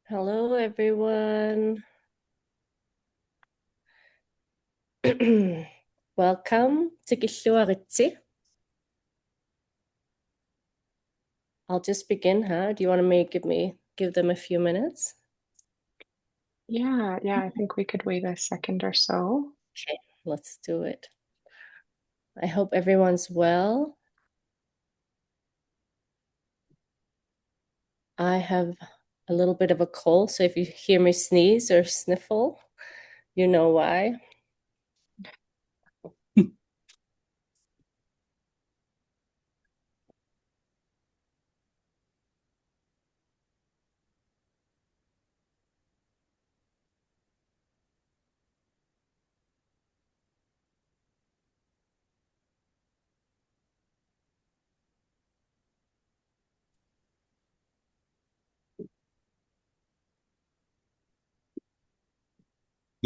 Hello, everyone. Welcome to Qaqortoq. I'll just begin, huh? Do you want to give them a few minutes? Yeah, I think we could wait a second or so. Okay, let's do it. I hope everyone's well. I have a little bit of a cold, so if you hear me sneeze or sniffle, you know why.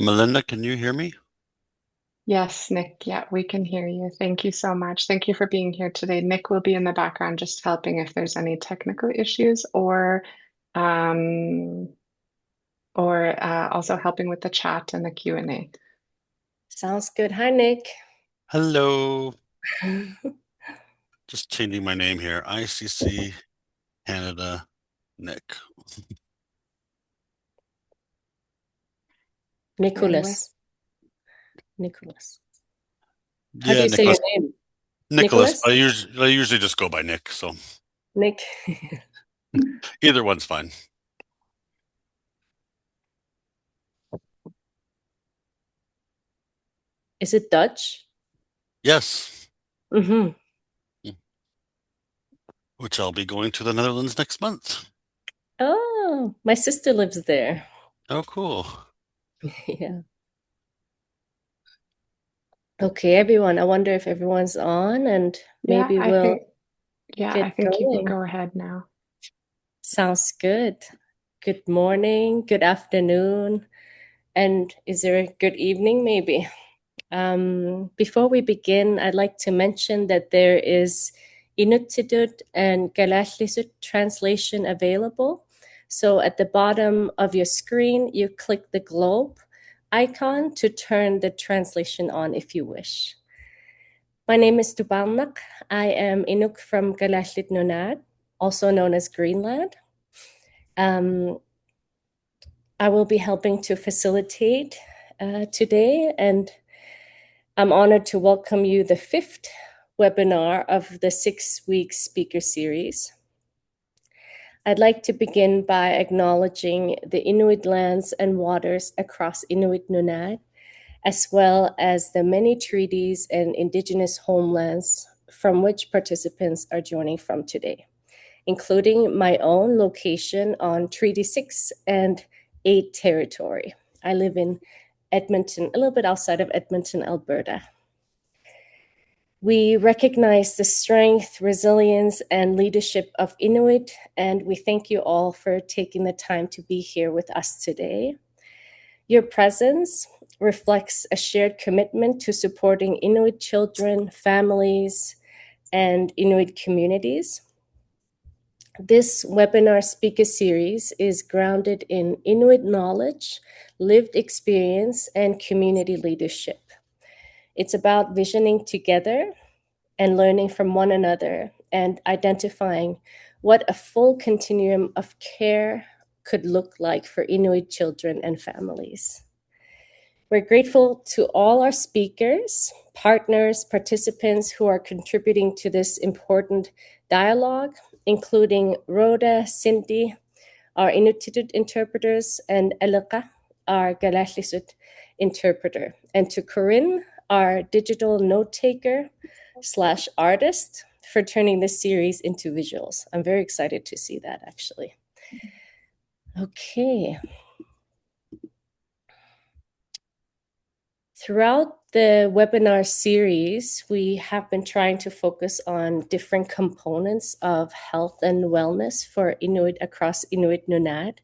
Melinda, can you hear me? Yes, Nick, yeah, we can hear you. Thank you so much. Thank you for being here today. Nick will be in the background just helping if there's any technical issues um, or also helping with the chat and the Q&A. Sounds good. Hi, Nick. Hello. Just changing my name here. ICC Canada Nick. Nicholas. Nicholas. How do Yeah, you say your Nicholas. name? Nicholas. Nicholas? I usually just go by Nick, so Nick. either one's fine. Is it Dutch? Yes. Mm-hmm. Which I'll be going to the Netherlands next month. Oh, my sister lives there. Oh, cool. Yeah. Okay, everyone. I wonder if everyone's on and Yeah, maybe we'll I get think you can going. go ahead now. Sounds good. Good morning, good afternoon, and is there a good evening maybe? Before we begin, I'd like to mention that there is Inuit-led and Qaqortoq translation available. So at the bottom of your screen, you click the globe icon to turn the translation on if you wish. My name is Tubalnak. I am Inuk from Inuit Nunaat, also known as Greenland. I will be helping to facilitate today, and I'm honored to welcome you the fifth webinar of the 6-week speaker series. I'd like to begin by acknowledging the Inuit lands and waters across Inuit Nunaat, as well as the many treaties and indigenous homelands from which participants are joining from today, including my own location on Treaty 6 and 8 territory. I live in Edmonton, a little bit outside of Edmonton, Alberta. We recognize the strength, resilience, and leadership of Inuit, and we thank you all for taking the time to be here with us today. Your presence reflects a shared commitment to supporting Inuit children, families, and Inuit communities. This webinar speaker series is grounded in Inuit knowledge, lived experience, and community leadership. It's about visioning together and learning from one another and identifying what a full continuum of care could look like for Inuit children and families. We're grateful to all our speakers, partners, participants who are contributing to this important dialogue, including Rhoda, Cindy, our Inuktitut interpreters, and Elika, our Galaslisut interpreter, and to Corinne, our digital note-taker / artist, for turning this series into visuals. I'm very excited to see that, actually. Okay. Throughout the webinar series, we have been trying to focus on different components of health and wellness for Inuit across Inuit Nunaat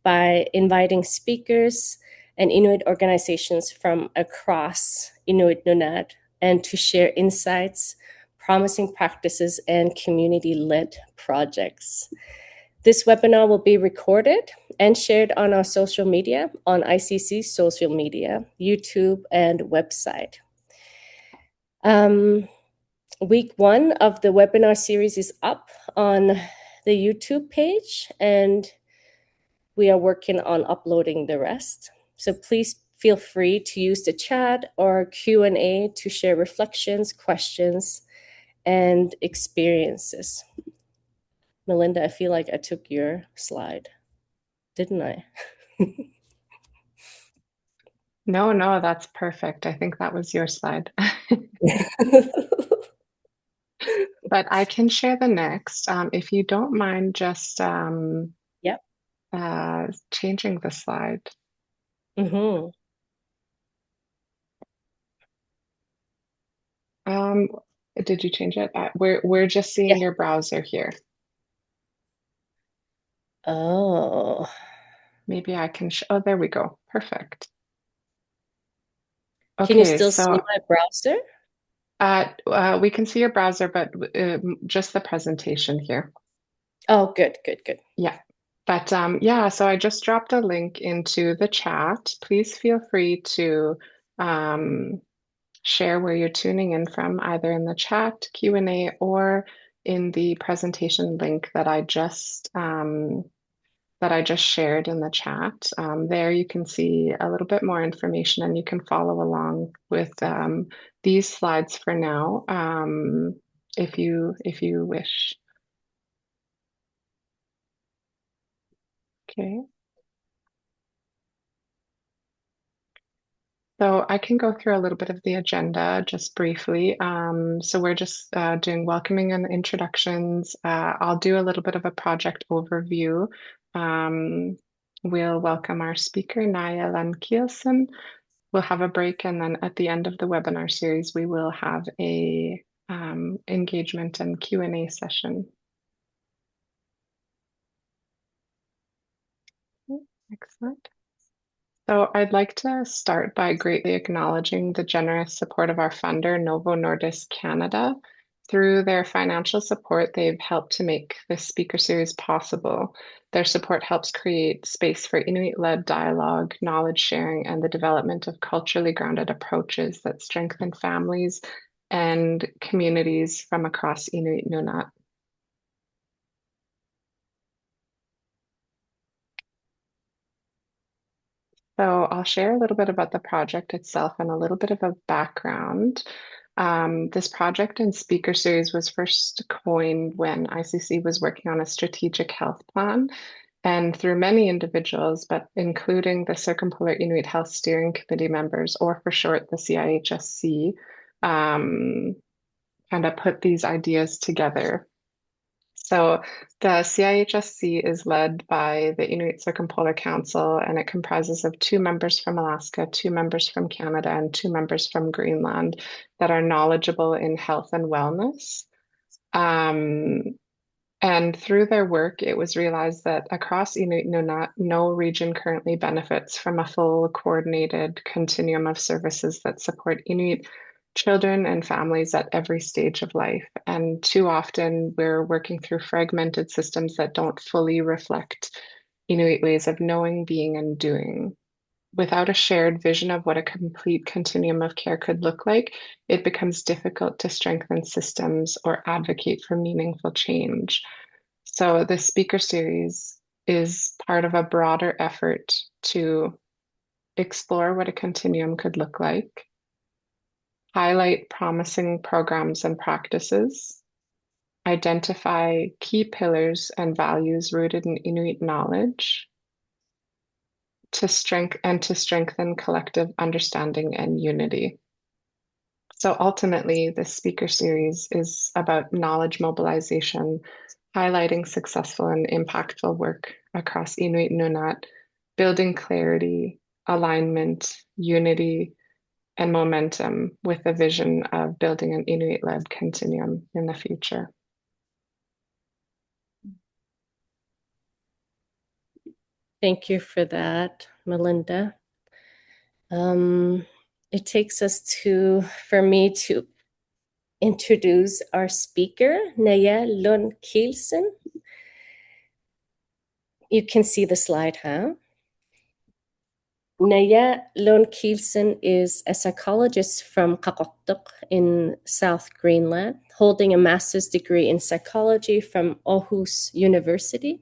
by inviting speakers and Inuit organizations from across Inuit Nunaat and to share insights, promising practices, and community-led projects. This webinar will be recorded and shared on our social media, on ICC social media, YouTube, and website. Week 1 of the webinar series is up on the YouTube page, and we are working on uploading the rest. So please feel free to use the chat or Q&A to share reflections, questions, and experiences. Melinda, I feel like I took your slide, didn't I? No, that's perfect. I think that was your slide. But I can share the next. If you don't mind just Yep. changing the slide. Mm-hmm. Did you change it? We're just seeing your browser here. Oh. Maybe I can oh, there we go. Perfect. Can you Okay, still see my browser? We can see your browser, but just the presentation here. Oh, good. Yeah. But yeah, so I just dropped a link into the chat. Please feel free to share where you're tuning in from, either in the chat, Q&A, or in the presentation link that I just shared in the chat. There you can see a little bit more information, and you can follow along with these slides for now, if you wish. Okay. So I can go through a little bit of the agenda just briefly. So we're just doing welcoming and introductions. I'll do a little bit of a project overview. We'll welcome our speaker, Naja Lund Kielsen. We'll have a break, and then at the end of the webinar series, we will have a engagement and Q&A session. Excellent. So I'd like to start by greatly acknowledging the generous support of our funder, Novo Nordisk Canada. Through their financial support, they've helped to make this speaker series possible. Their support helps create space for Inuit-led dialogue, knowledge sharing, and the development of culturally grounded approaches that strengthen families and communities from across Inuit Nunaat. So I'll share a little bit about the project itself and a little bit of a background. This project and speaker series was first coined when ICC was working on a strategic health plan, and through many individuals, but including the Circumpolar Inuit Health Steering Committee members, or for short, the CIHSC, kind of put these ideas together. So the CIHSC is led by the Inuit Circumpolar Council, and it comprises of 2 members from Alaska, 2 members from Canada, and 2 members from Greenland that are knowledgeable in health and wellness. And through their work, it was realized that across Inuit Nunaat, no region currently benefits from a full coordinated continuum of services that support Inuit children and families at every stage of life. And too often we're working through fragmented systems that don't fully reflect Inuit ways of knowing, being, and doing. Without a shared vision of what a complete continuum of care could look like, it becomes difficult to strengthen systems or advocate for meaningful change. So the speaker series is part of a broader effort to explore what a continuum could look like, highlight promising programs and practices, identify key pillars and values rooted in Inuit knowledge, to strengthen collective understanding and unity. So ultimately, this speaker series is about knowledge mobilization, highlighting successful and impactful work across Inuit Nunaat, building clarity, alignment, unity, and momentum with the vision of building an Inuit-led continuum in the future. Thank you for that, Melinda. It takes us for me to introduce our speaker, Naja Lund Kielsen. You can see the slide, huh? Naja Lund Kielsen is a psychologist from Qaqortoq in South Greenland, holding a master's degree in psychology from Aarhus University.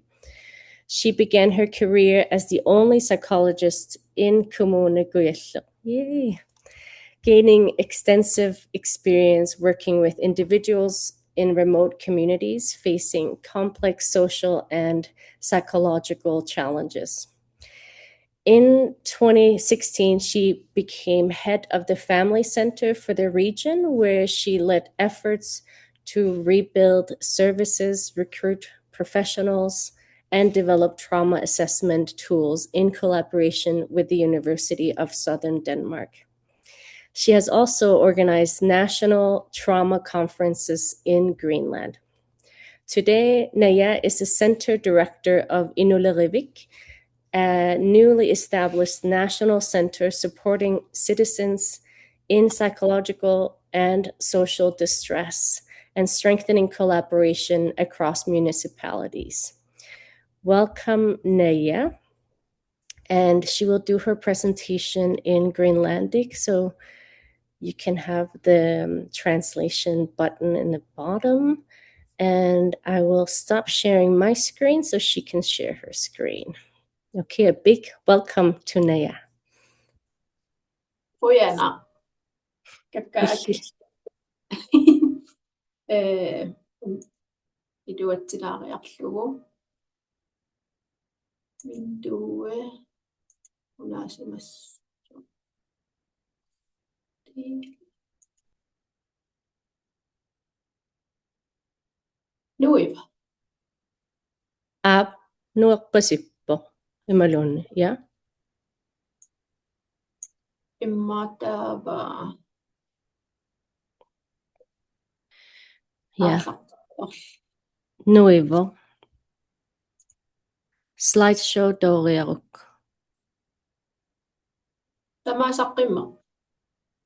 She began her career as the only psychologist in Kommune Kujalleq. Yay! Gaining extensive experience working with individuals in remote communities facing complex social and psychological challenges. In 2016, she became head of the Family Center for the region, where she led efforts to rebuild services, recruit professionals, and develop trauma assessment tools in collaboration with the University of Southern Denmark. She has also organized national trauma conferences in Greenland. Today, Naja is the center director of Inuit-led, a newly established national center supporting citizens in psychological and social distress and strengthening collaboration across municipalities. Welcome, Naja. And she will do her presentation in Greenlandic, so you can have the translation button in the bottom. And I will stop sharing my screen so she can share her screen. Okay, a big welcome to Naja. Får gärna. Iduatsilariarlugu. Mindue. Unasimas. Nuiva. Ab nuoppasippo. Imalun, yeah? Immatava. Yeah. Nuivo. Slideshow doriaruk. Tämä saqimma.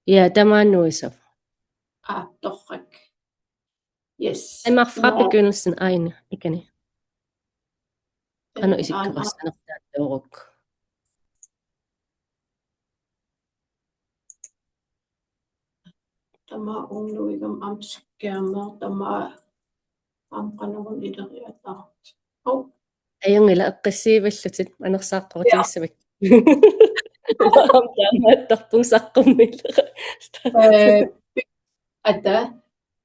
Yeah, tämä nuisav. Torrak. Yes. Ai mag fra begyndelsen egen, ikke ne? Ano isik An- ko sa doruk. Tämä on nuigam amskäämä. Tämä amqanavun ideriata. Oh. Ayong ila aqqissiivallutit anersaaqqortiissavik. Amtaamaattarpung saqqummiillera. Ata.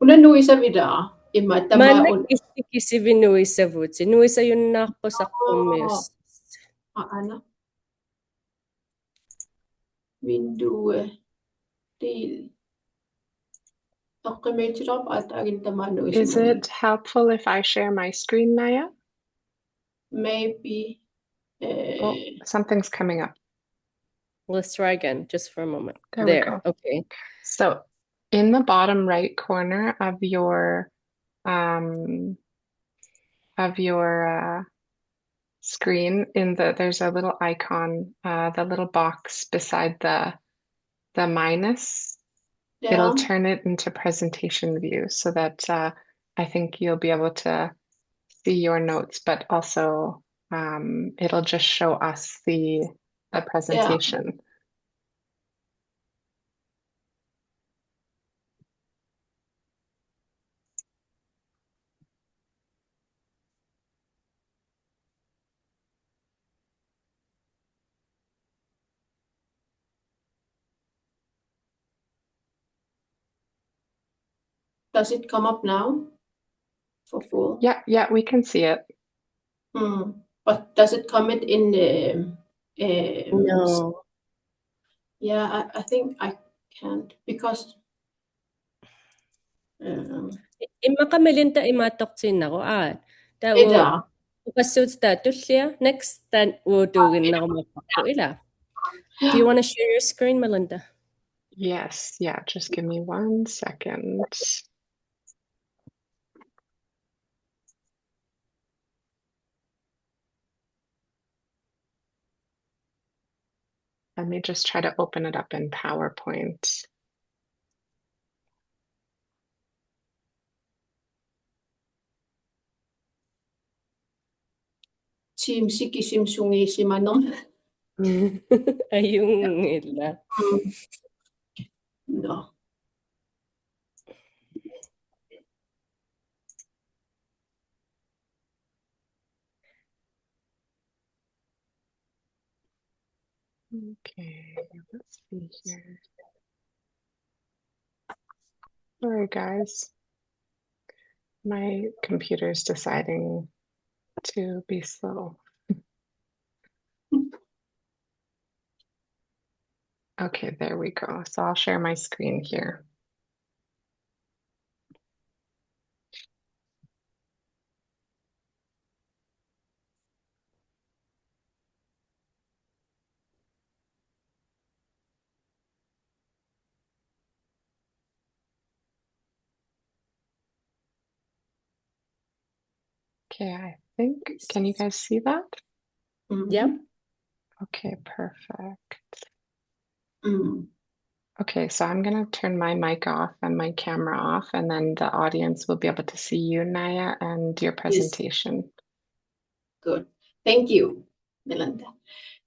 Una nuisa vidaa. Imma tämä Mannak on. istikisivi nuisavuti. Nuisajunnaarpo saqqummius. Ana. Mindue. Deal. Is it helpful if I share my screen, Naja? Maybe. Oh, something's coming up. Let's try again, just for a moment. There we go. Okay. So in the bottom right corner of your screen, there's a little icon, the little box beside the minus. Yeah. It'll turn it into presentation view so that I think you'll be able to see your notes, but also it'll just show us the presentation. Yeah. Does it come up now? For full? Yeah, we can see it. But does it comment in the No. Yeah, I think I can't because Imaqamilinta imaattortiinnaru aat. Ta Ida. upassuutsta tullia next tan uutuuginnarumaqqu ila. Do you want to share your screen, Melinda? Yes, yeah, just give me 1 second. Let me just try to open it up in PowerPoint. team sikisim sungisimanern. Ayungilla. No. Okay, let's see here. Sorry, guys. My computer's deciding to be slow. Okay, there we go. So I'll share my screen here. Okay, I think, can you guys see that? Yep. Okay, perfect. Mm. Okay, so I'm going to turn my mic off and my camera off, and then the audience will be able to see you, Naja, and your presentation. Good. Thank you, Melinda.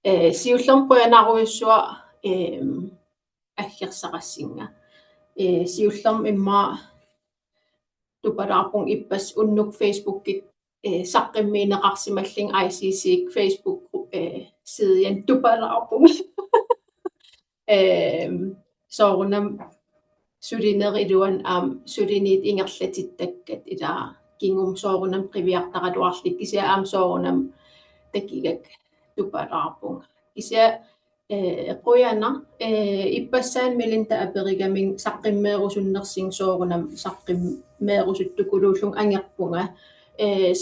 Siullom puanaruissua aggersaqassinga. Siullom imma tuparaapung ippas unnuk Facebookit saqqimmiineqarsimalling ICC Facebook sidian tuparaapung. Soorunam sulineriluan sulinit ingerlatittakkat ila kingum soorunam qiviartaqaluarlik kisia soorunam takigak tuparaapung. Kisia qoyana ippassaan Melinda aperigaming saqqimmeerusunnersing soorunam saqqimmeerusuttukuluullung angerpunga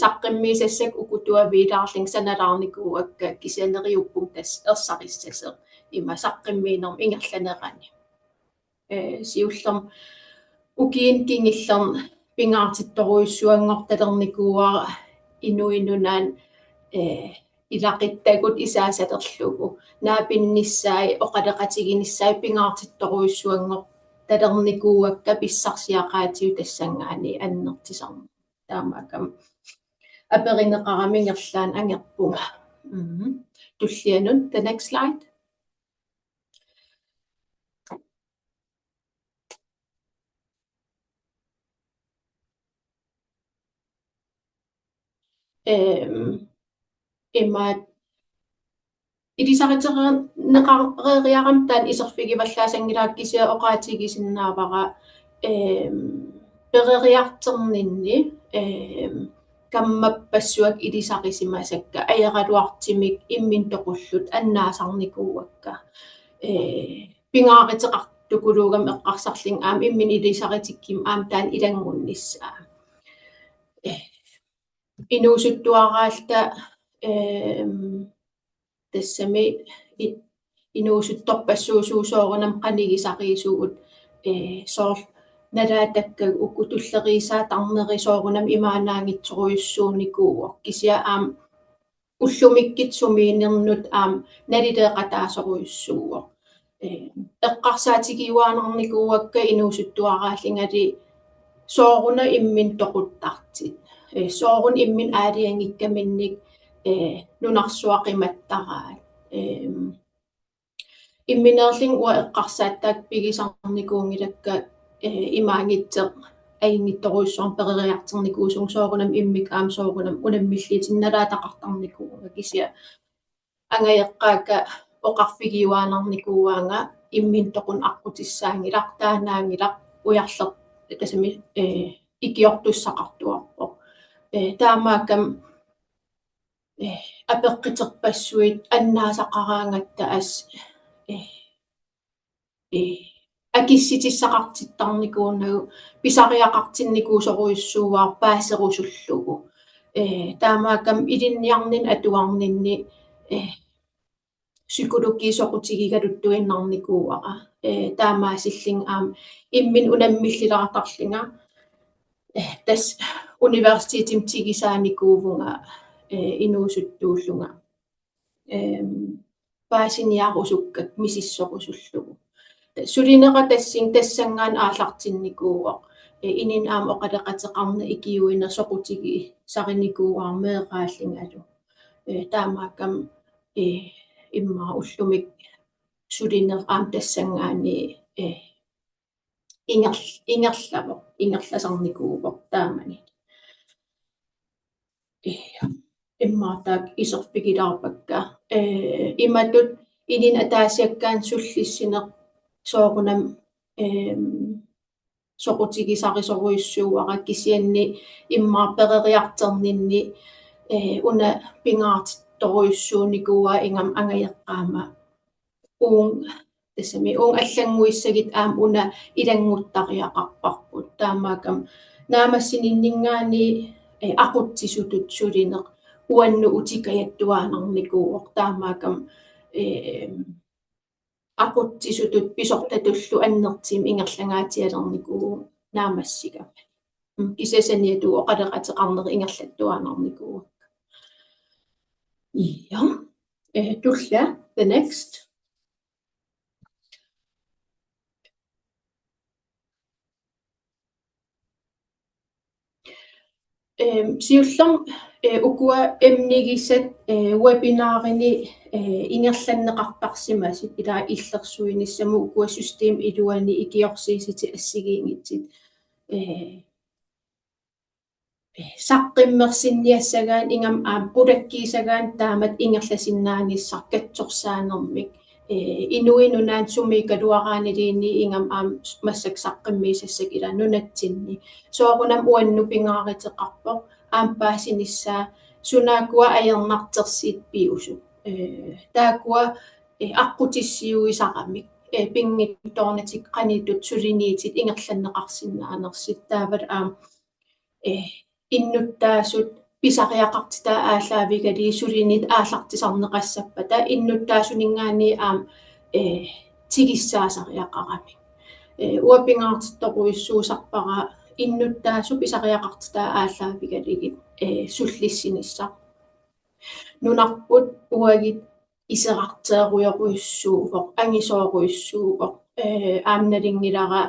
saqqimmiisassak ukutua viilaarling sanalaarnikuuakka kisianeriuppung tas ersaqissaser ima saqqimmiinerm ingerlanerani siullum ukiin kingillern pingaartittoruissuangortalernikuara Inuit Nunaat ilaqittagut isaasalerlugu naapinnissaai oqaleqatiginissai pingaartittoruissuangor talernikuuakka pissarsiaqaatiu tassangaani annertisarma taamakam aperineqaramingerlaan angerpunga tullianun the next slide. Imma idisaqitereneqareeriaramtaan iserfigivallaasangilaakisia oqaatigisinnaavara pereriarterninni kammapassuak idisaqisimasakka ajaqaluartimik immin toqullut annaasarnikuuakka pingaariteqartukuluugam eqqarsarling aam immin idisaqatikkim aam taan ilangunnissaa inuusuttuaraalta тассами инуусутторпассуусуусоорунам qanigisaqisuugut soor налаатаккаг уккутуллерисаа тарнерисоорунам имаанаангитсоруйуссуунникууо кися аам уллумиккит сумиинернут аам налилеэқатаасоруйуссууо эққарсаатигиуаанерникууакка инуусуттуарааллингали сооруна иммин тоқуттартит соорун иммин аалиангиккаминник нунарсуақиматтараат имминерлин уа эққарсааттаак пигисарникуунгилакка имаангитсеқ аингитторуйссуарн перериартерникуусун соорунам иммик аам соорунам унаммиллиитинналаатақартарникууга кisia ангаеққаакка оқарфигиуаанерникууаанга иммин тоқун аққутиссаангилар таанаангилар уярлер тасами икиортуссақартуарпо таамааккам апеққитерпассуит аннаасақараангатта ас акисситиссақартиттарникуунагу писариақартинникуусоруйуссууаар паассерусуллугу таамааккам илинниарнин атуарнинни psykologисоқутигигалуттуиннарникууара таамаасиллин аам иммин унаммиллилаартарлинга тас университетим тигисааникуувунга инуусуттууллунга паасиниарусуккак мисиссорусуллугу сулинера тассин тассангаан аалартинникууоq инин аам оқалеқатеқарна икиуина соқутиги сариникууармеэқааллингалу таамаакам имма уллумик сулинер тассангаани ингерлаво ингерласарникуупо таамани иммаатаак исерпигилаарпакка иматут инин атаасиаккаан суллиссинеқ соорунам соқутигисарисоруйуссууара кисианни иммаа перериартернинни уна пингаартитторуйуссууникуа ингам ангаяққаама уун тассами уун аллангуиссагит аам уна илангуттариақарпарпут таамаакам наамассининнингаани aqutsisutut sulineq uannu utikajattuaanarnikuuq taamaakam aqutsisutut pisortatullu annertim ingerlangaatialernikuu naamassiga kisasaniatu oqaleqateqarneri ingerlattuaanarnikuu ja tulla the next siullerm ukua emnigisat webinaarini ingerlanneqartarsimasit ila illersuinissamu ukua system iluani ikiorsiisiti assigiingitsit saqqimmersinniassagaan ingam qulakkiisagaan taamat ingerlasinnaanissar katsorsaanermik Inuit Nunaat sumikaluaraaniliini ingam massak saqqimmiisassak ila nunatsinni soorunam uannu pingaariteqarpoq aampaasinissa sunaakua ajernartersiit piusu taakua aqutissiuisaramik pingittornatik qanitut suliniitit ingerlanneqarsinnaanersit taavat innuttaasut pisariaqartitaa ааллаавигалии сулинит ааллартисарнеқассаппа таа иннуттаасунингаани тигиссаасариақарами уаппингаартитторуиссуусарпара иннуттаасу писариақартитаа ааллаавигалигит суллиссинисса нунарпут уагит исеқартеруйоруйуссуувоқ ангисооруйуссуувоқ аамналингилара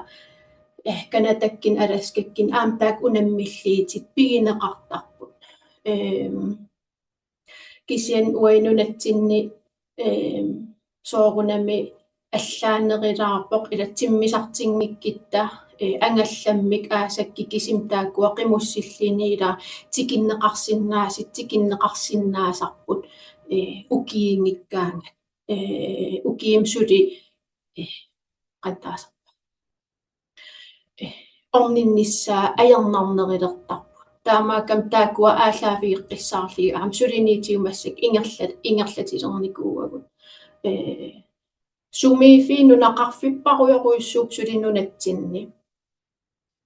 канатаккин аласкаккин аамтаак унаммиллиитит пигинеқартарпут кисиан уайнунатсинни соорунами аллаанерилаарпоқ илатсиммисартингиккитта ангалламмик аасакки кисим тааккуа қимуссиллини ила тикиннеқарсиннаасарпут укиингиккаангат укиимсули qantaasa орниннissaa аернарнерилертарпу таамаакам таакуа ааллаафигеққиссаарлиги аам сулиниитиумассак ингерлатилерникууагут сумиифи нунақарфиппаруйоруйуссууп сулинунатсинни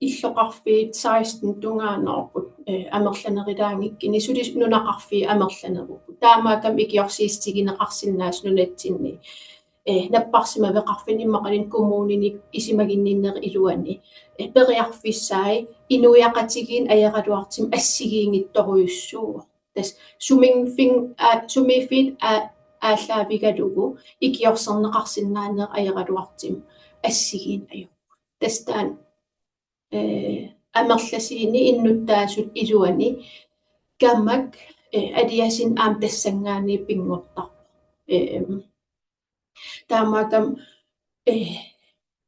иллоқарфиит 16 тунгаанерпут амерланерилаангиккини сули нунақарфи амерланеруппут таамаакам икиорсиистигинеқарсиннаас нунатсинни наппарсима веқарфин иммақалин коммуунини исимагинниннери илуани периарфиссаи инуяқатигин аяралуартим ассигиингитторуйуссуу тас сумифит ааллаавигалугу икиорсернеқарсиннаанер аяралуартим ассигиин аю тастаан амерласиини иннуттаасут илуани каммак алиасин аам тассангаани пингортар таамаакам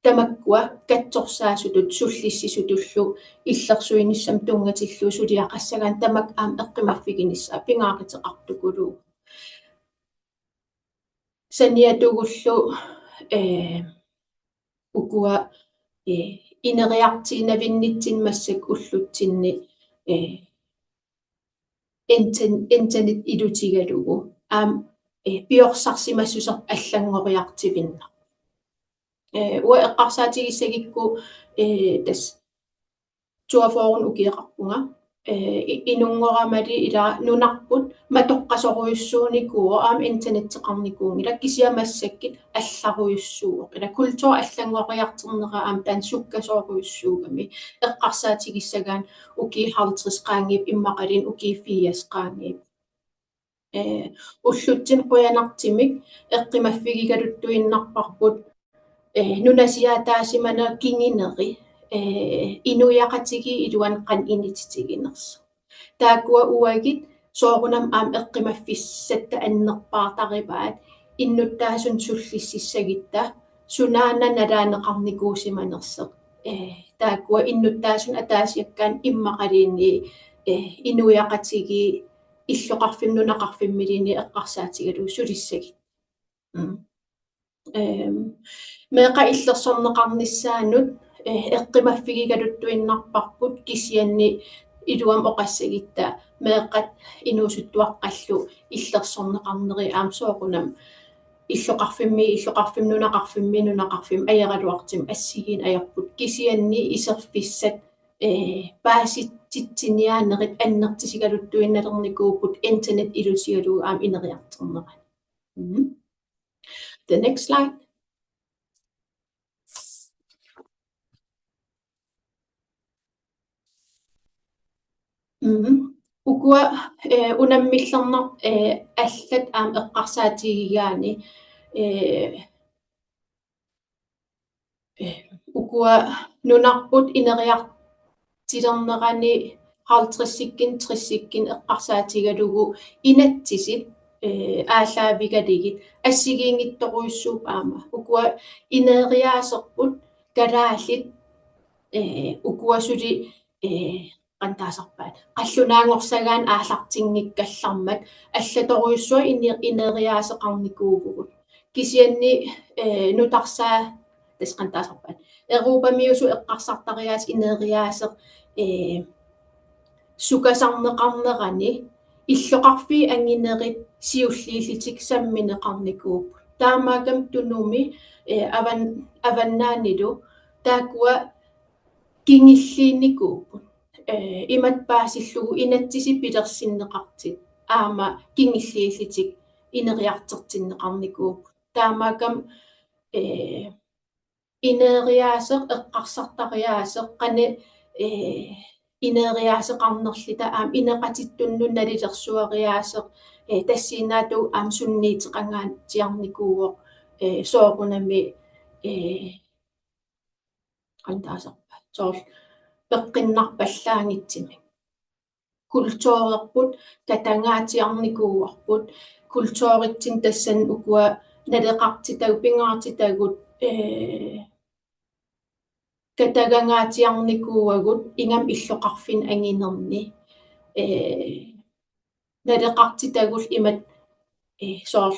тамаккуа катсорсаасутут суллиссисутуллу иллерсуиниссам тунгатиллу сулиақассагаан тамак аам эққимаффигинисса пингаақитеқартукулуу саниатугуллу укуа инериартиинавиннитсинмассак уллутсинни интернет илутигалугу аам пиорсарсимассусер аллангориартивинна уа эққарсаатигиссагикку тас туафорун укиеқарпунга инунгорамали ила нунарпут матоққасоруйуссууникуу аам интернеттеқарникуунгила кисиамассаккит алларуйуссууоқ ила культура аллангориартернера аам таан суккасооруйуссуугами эққарсаатигиссагаан укиихартисқаангип иммақалин укииффиасқаангип уллутсин қуянартимик эққимаффигигалуттуиннарпарпут нунасиаатаасимана кингинери инуяқатиги илуан қан инититигинерс таакуа уагит soorunam eqqimaffissatta annerpaartarivaat innuttaasun sullississagitta sunaana nalaaneqarnikuusimanerseq taakkua innuttaasun ataasiakkaan immaqaliinni inuiaqatigi illoqarfim nunaqarfimmiliini eqqarsaatigalu sulissagit meeqa illersorneqarnissaanut eqqimaffigигалуттуиннарпарпут кисианни илуам оқассагитта меэққат инуусуттуаққаллу иллерсорнеқарнери аамсоорунам иллоқарфим нунақарфим аяралуартим ассигиин аярпут кисианни исерфиссат пааситтитсиниаанерит аннертисигалуттуинналерникуупут интернет илусигалуу аам инериартернера. The next slide. Ukua unammillernar allat aam eqqarsaatigigaani ukua nunarput ineriartilernerani 50-sikkin 30-sikkin eqqarsaatigalugu inattisit ааллаавигалигит ассигиингитторуйссууп аама укуа инериаасерпут калааллит укуасули qantaasarpaat qallunaangorsagaan ааллартингиккаллармат аллаторуйссуа инериаасеқарникуугугут кисианни нутарсаа тас qantaasarpaat эрупамиусу эққарсартариаас инериаасеқ сукасарнеқарнерани иллоқарфи ангинерит сиуллииллитик самминеқарникууп таамаагам тунуми аваннаанилу таакуа кингиллиинникууппут имат паасиллугу инатсиси пилерсиннеқартит аама кингиллииллитик инериартертиннеқарникууп таамаагам инериаасеқ эққарсартариаасеқ қане инериаасеқарнерлита аам инеқатиттуннун налилерсуариаасеқ тассиинаату аам сунниитеқангаатиарникууоқ соорунами qantaasarpa soor пеққиннарпаллаангитсими культуурерпут катангаатиарникууарпут культууритсин тассан укуа налеқартитагу пингаартитагут катагангаатиарникууагут ингам иллоқарфин ангинерни налеқартитагул имат соор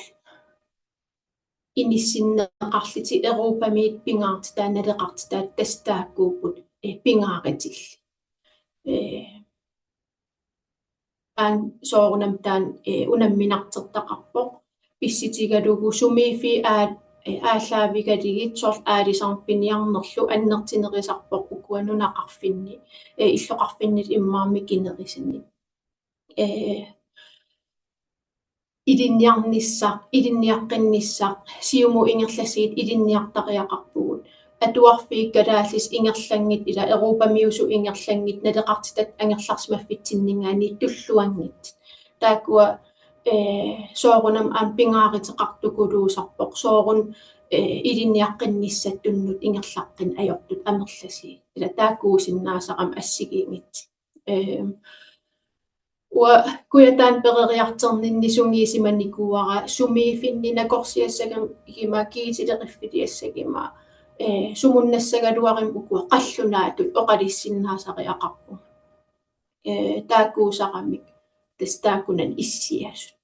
иниссиннеқарлити эрупамиит пингаартитаа налеқартитаа тастааккууппут пингааритил ан соорунам таан унамминартертақарпоқ писситигалугу сумиифи ааллаавигалигит соор аалисарпиниарнерлу аннертинерисарпоқ укуанунақарфинни иллоқарфиннит иммаарми кинерисини идинниаққинниссақ сиуму ингерласигит идинниартариақарпугут атуарфиик калааллис ингерлангит ила эрупамиусу ингерлангит налеқартитат ангерларсимаффитсиннингаани туллуангит таакуа соорунам ампингааритеқартукулуусарпоқ соорун идинниаққинниссаттуннут ингерлаққин аёртут амерласи ила таакуусиннаасақам ассигиингит уа куятаан перериартернинни сунгиисиманникуара сумиифинни накорсиассагам игима киитилериффитиассагима сумуннассагалуарим укуа қаллунаатут оқалиссиннаасариақарпу таакуусақамик тастаакунан иссиасут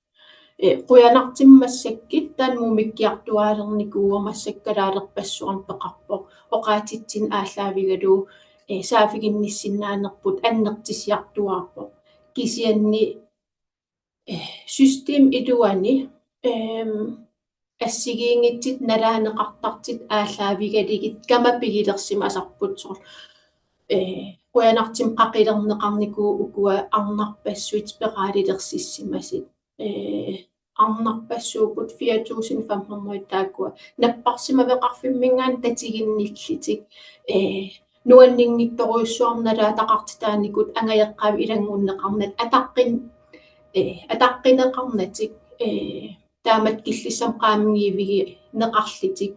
quyanartimmassakкит таан мумиккиартуаалерникууамассаккалаалерпассуарм пеқарпоқ оқаатитсин ааллаавигалу саафигинниссиннаанерпут аннертисиартуаарпоқ кисианни систем илуани ассигиингитсит налаанеқартартит ааллаавигалигит камапигилерсимасарпут сор quyanartim qaqilernеқарникуу укуа арнарпассуит пеқаалилерсиссимасит арнарпассуупут 4500 таакуа наппарсимавеқарфиммингаан татигинниллитик нуаннингитторуйссуарналаа тақартитааникут ангаяққави илангууннеқарнат атаққинеқарнатик таамат киллиссам qaamngiivigi неқарлитик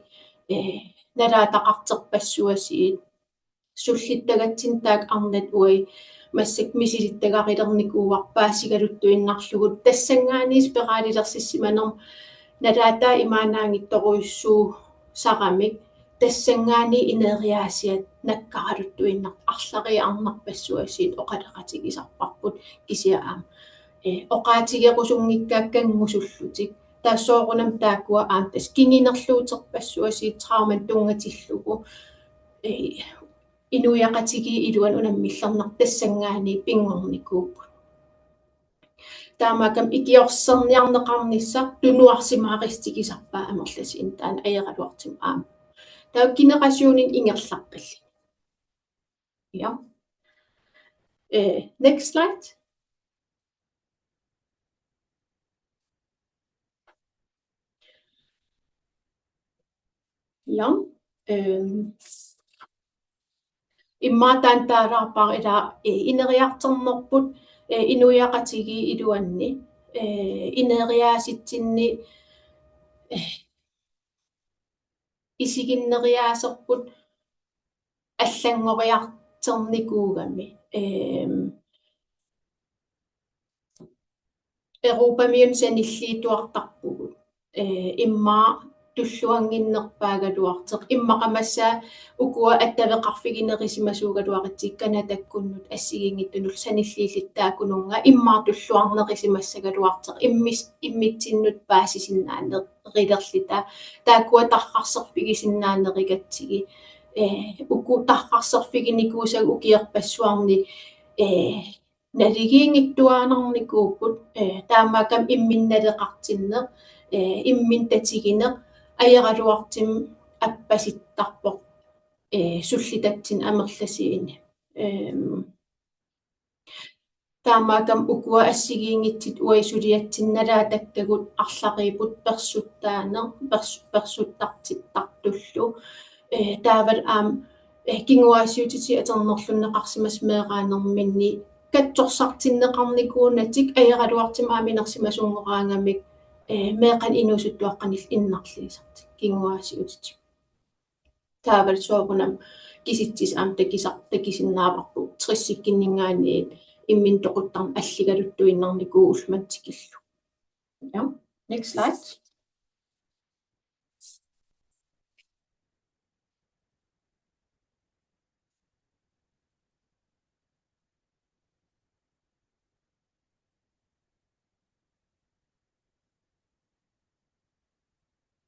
налаа тақартерпассуасиит суллиттагатсин таак арнат уи массак мисилиттагаритерникууарпаассигалуттуиннарлугут тассангаанис пеқаалилерсиссиманерм налаата имаанаангитторуйссуу сарамик тассангаани инериаасиат наккаралуттуиннар арлариарнарпассуасиит оқалеқатигисарпарпут кисиаам оқаатигеқусунгиккааккангусуллутик таассоорунам тааккуа аамтас кингинерлуутерпассуасиит трауман тунгатиллугу инуяқатиги илуан унаммиллернар тассангаани пингорникууппут таамакам икиорсерниарнеқарниссар тунуарсимааристигисарпаа амерласиин таана аералуартим аама таа генерасионин ингерлаққалли ja next slide ja иммаатаан таалаарпар ила инериартернерпут инуяқатиги илуанни инериааситсинни исигиннериаасерпут аллангориартерникуугами Europamiun sanillituartarpugut иммаа туллуангиннерпаагалуартеқ иммақамассаа укуа аттавеқарфигинерисимасуугалуаритсик канатаккуннут ассигингиттунул саниллииллиттаакунунга иммаа туллуарнерисимассагалуартеқ иммитсиннут паасисиннаанер рилерлита таакуа тарқарсерфигисиннаанеригатсиги уку тарқарсерфигиникуусаг укиерпассуарни налигиингиттуаанерникууппут таамаакам имминналеқартиннеқ иммин татигинеқ аералуартим аппаситтарпоқ суллитатсин амерласиини таамаакам укуа ассигиингитсит уайсулиатсинналаатаккагут арлариипут персуттаанер персуттартиттартуллу таавал аам кингуаасиутити атернерлуннеқарсимас меераанерминни катсорсартиннеқарникуунатик аералуартим ааминерсимасунгораангамик меэқан инусуттуаққанил иннарлиисартик кингуаасиутити таавал соорунам киситсис аам такисиннааварпу триссиккиннингаани иммин тоқуттарн аллигалуттуиннарникуу улматсикиллу ja next slide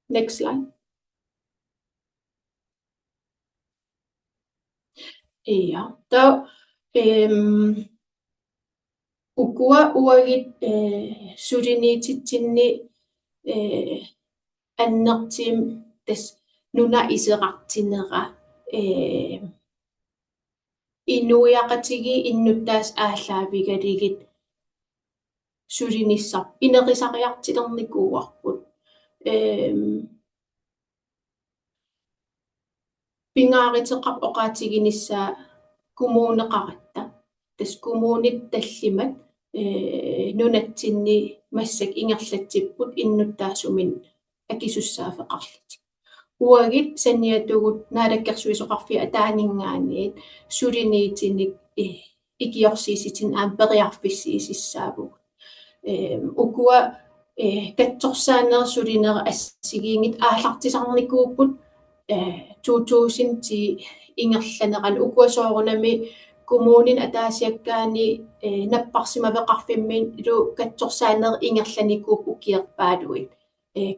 next slide ja der ukua uagit sulinititsinni annertim tas nuna iserartinera inuiaqatigi innuttaas ааllaавигалигит sulinissar inerisariartilernikууarput pingaariteqap oqaatiginissaa kumuuneqaratta tas kumuunit tallimat nunatsinni massak ingerlatsipput innuttaasumin akisussaaфеqarlit uagit sanniatugut naalakkersuisoqarfi ataaningaaniit suliniitinik ikiorsiisitin amperiarfissiisissaavugut ukua katsorsaannersulinera assigiingit aallartisarnikuupput 2000 ti ingerlaneran ukuasoorunami kommunin ataasiakkaani napparsimaveqarfimmin ilu katsorsaaner ingerlanikuup ukierpaaluit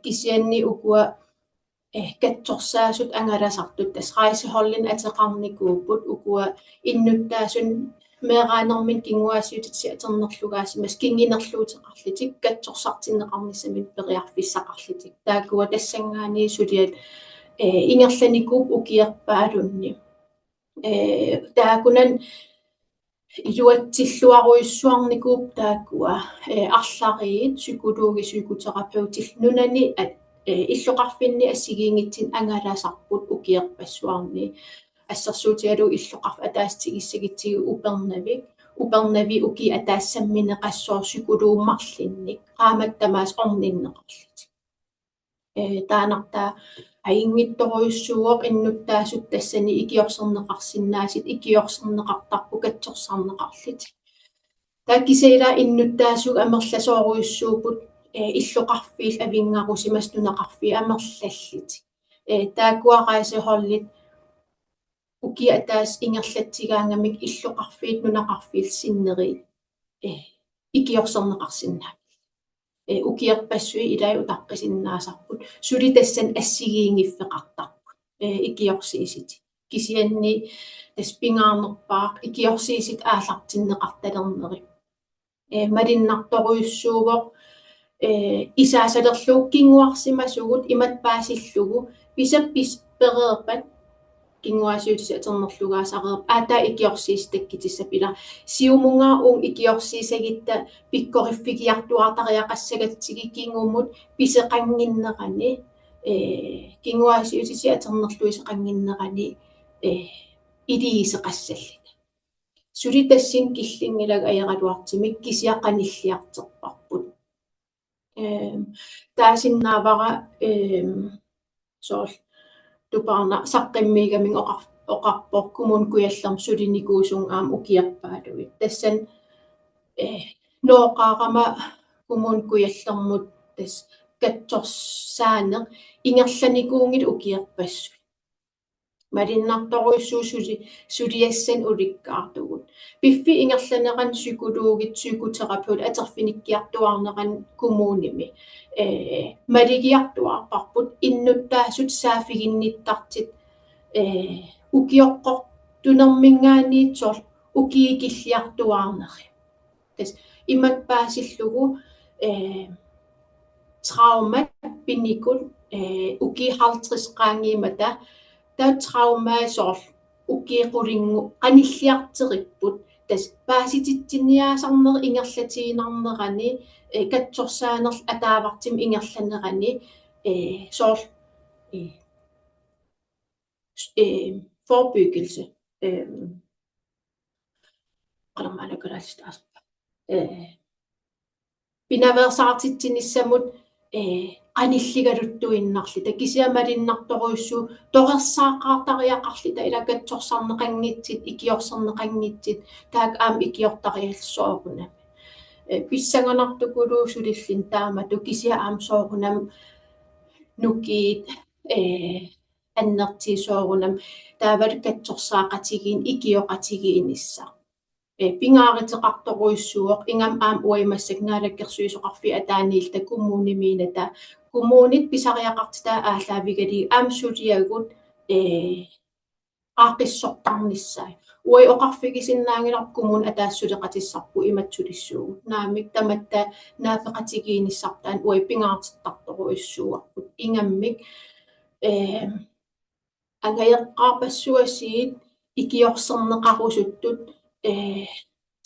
kisianni ukua katsorsaasut angalasartut tas raisehollin ateqarnikuupput ukua innuttaasun meeraanermin kinguaasiutitsi aternerlugaasimas kinginerluuteqarlitik katsorsartinneqarnissamit periarfissaqarlitik taakua tassangaani suliat ingerlanikuup ukierpaalunni taakunan iluatsilluaruissuarnikuup taakua арлариит psykologi-psykoterapeutil nunani иллоqarfinni assigiingitsin angalasarput ukierpassuarni ассерсуутигалу иллоqarf атаастигиссагитсиги упернави уки атаасsammineqassor psykologumarlinnik qaamattamaas orninneqarlit таанарта аингитторуйуссууоқ иннуттаасут тассани икиорсернеқарсинааsit икиорсернеқартарпу катсорсарнеқарлит тааккисеила иннуттаасуг амерласооруйуссуупут иллоқарфиил авингарусимас нунақарфи амерлаллит таакуақаасеқорлит укиатаас ингерлатсигаангамик иллоқарфиит нунақарфиил синнери икиорсернеқарсинаа укиерпассуи илай утаққисиннаасарпут сули тассан ассигиингиффеқартарпут икиорсиисит кисианни таспингаарнерпаақ икиорсиисит аалартиннеқарталернери малиннарторуйуссуувоқ исаасалерлуг кингуарсимасугут имат паасиллугу писаппис переерпат кингуасиутис атернерлугаасареерп аатаа икиорсиис таккитиссапила сиумунгаа уун икиорсиисагитта пиккориффигиартуартариақассагатсиги кингумут писеқангиннерани кингуасиутиси атернерлуисеқангиннерани илиисеқассаллит сули тассин киллингилаг аералуартимик кисиаққаниллиартерпарпут таасиннаавара соорл тупаарна саққиммигамин оқарпор Kommune Kujalleq сулиникуусун аам укиарпаалуит тассан нооқарама Kommune Kujalleqmut тас катсорсаанеқ ингерланикуунгит укиарпассу малиннарторуйссуу сулиассан уликкаартугут пиффи ингерланеран psykologit psykoterapeut атерфиниккиартуарнеран коммуними малигиартуарпарпут иннуттаасут саафигинниттартит укиоққор тунермингаанниитсоор укиикиллиартуаарнери тас имат паасиллугу траума пиникул укихалтрисqaangimata таа траумаасоор укиеқулингу qanilliarteripпут тас паасититсинниаасарнери ингерлатигинарнерани катсорсаанерл атаавартим ингерланерани соор forebyggelse пинаверсаартитсинissамут qanilligaluttuinnarlita kisiamalinartoruissuu toqersaaqaartariaqarlita ilakatsorsaarneqanngitsit ikiorserneqanngitsit taak aam ikiortarialsoorunam pissanganartukuluusulillin taamatu kisia aam soorunam nukiit аннертиисоорунам таавал катсорсаақатигиин икиоқатигиинисса пингааритеқарторуиссуоқ ингам аам уаймассак наалаккерсуисоқарфи атааниилта коммунимиината коммунит писариақартитаа аалаавигали аам сулиагут аақиссортарниссаа уай оқарфигисиннаангилар коммун атаассулеқатиссарпу иматсулиссуу наамик таматта наафеқатигииниссартаан уай пингаартиттарторуиссуарпут ингаммик агаяққарпассуасиит икиорсернеқарусуттут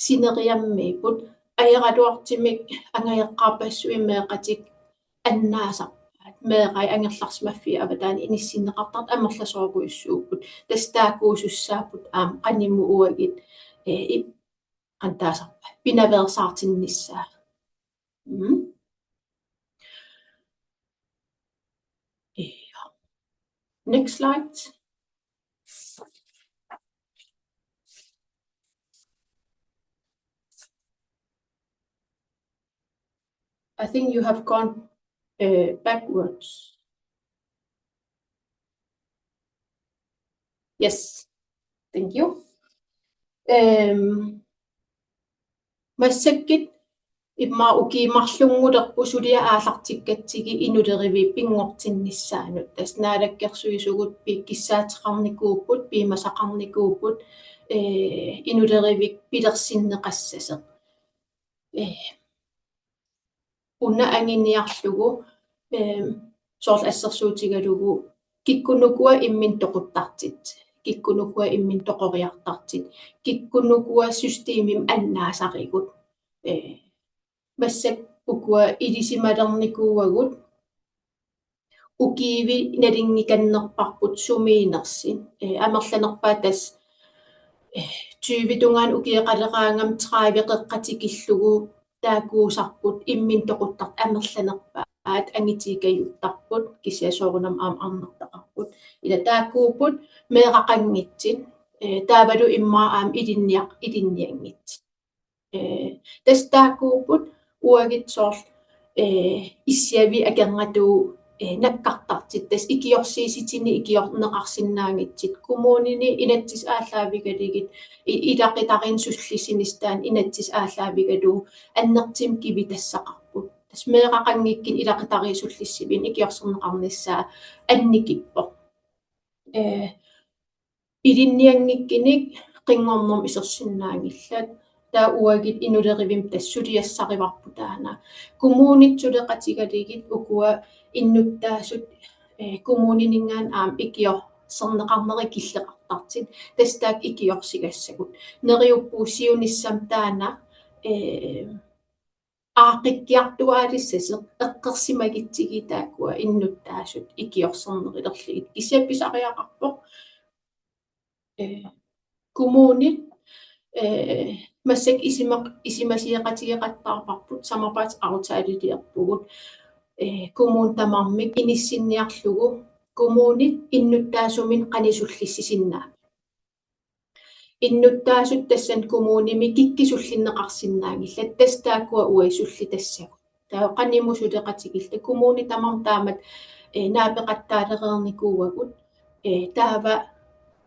синериаммиипут аералуартимик ангаяққарпассуи меэқатик аннаасарпаат меэқай ангерларсимаффи аватаани иниссиннеқартарт амерласооргуиссууппут тастаакуусуссааппут аам қанимму уагит qantaasarpa pinaversaartinnissaa Next slide. I think you have gone backwards. Yes, thank you. Massakit imma ukiimarlungulerpu sulia aallartikkatsigi inulerivi pingortinnissaanut tas naalakkersuisugut piikkissaateqarnikuupput piimasaqarnikuupput inulerivik pilersinneqassaseq unna anginiarlugu soorl assersuutigalugu kikkunukua immin toquttartit kikkunukua immin toqoriartartit kikkunukua systeemim annaasarigut масsak ukua ilisimalernikuuagut ukiivi nalingnikannerparput sumiinersin amerlanerpaa tas 20 tungaan ukieqaleraangam 30 qeqqatikillugu taakuusarput immin toquttart amerlanerpaa at angitiikayuttарпут кисиасоорунам аам арнартақарпут ила тааккууппут меэқақангитсит таавалу иммаа аам илинниангит тас тааккууппут уагитсоор иссиави акернатуу наккартартит тас икиорсииситини икиорнеқарсинаангитсит коммунини инатсис ааллаавигалигит илақитарин суллисинистаан инатсис ааллаавигалуу аннертим киви тассақарпут тас меэқақангиккин илақитарисуллиссивин икиорсернеқарниссаа анникиппо илинниангиккиник қингорнерм исерсиннаангиллат таа уагит инулеривим тассулиассариварпутаана коммунит сулеқатигалигит укуа иннуттаасут коммунинингаан аам икиор сорнеқарнери киллеқартартит тастаак икиорсигассагут нериуппуусиуниссам таана аақиккиартуаалиссасеқ эққерсимагитсиги таакуа иннуттаасут икиорсернерилерлигит кисиапписариақарпоқ коммунит массак исимасиеқатигеқаттаарпарпут самарпаатаутаалилиерпугут коммун тамармик иниссинниарлугу коммунит иннуттаасумин қанисуллиссисиннаа иннуттаасут тассан коммуними киккисуллиннеқарсиннаангилла тастаакуа уайсулли тассагу таа қанимусулеқатигилла коммуни тамар таамат наапеқаттаалереерникууагут таава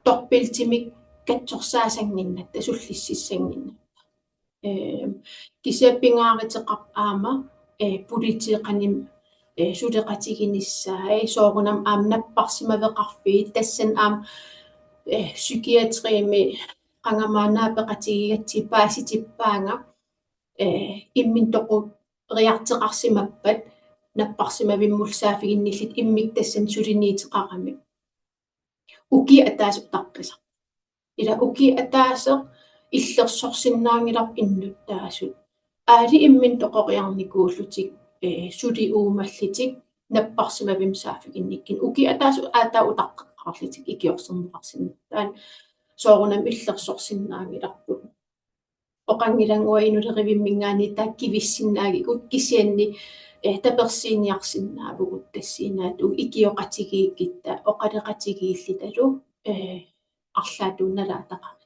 торпилтимик катсорсаасангиннат тасуллиссиссангинна кисиаппингааритеқар аама политеқаним сулеқатигиниссаа соорунам аам наппарсимавеқарфиит тассан аам psykiatrimi qangamaaнаапеқатигигатси пааситиппаанга иммин тоқу риартеқарсимаппат наппарсимавиммулсаафигинниллит иммик тассан сулиниитеқарами уки атаасуттарпаса ила уки атаасеқ иллерсорсиннаангилар иннуттаасут аали иммин тоқориарникууллутик сули уумаллитик наппарсимавимсаафигинниккин уки атаасу аатаа утаққаққарлитик икиорсернеқарсиннаттаан соорунам иллерсорсиннаангиларпут оқангилангуа инулеривиммингаани таккивиссиннаагикут кисианни таперсииниарсиннаавгут тассиинаату икиоқатигииккитта оқалеқатигииллиталу арлаатуунналаатақарит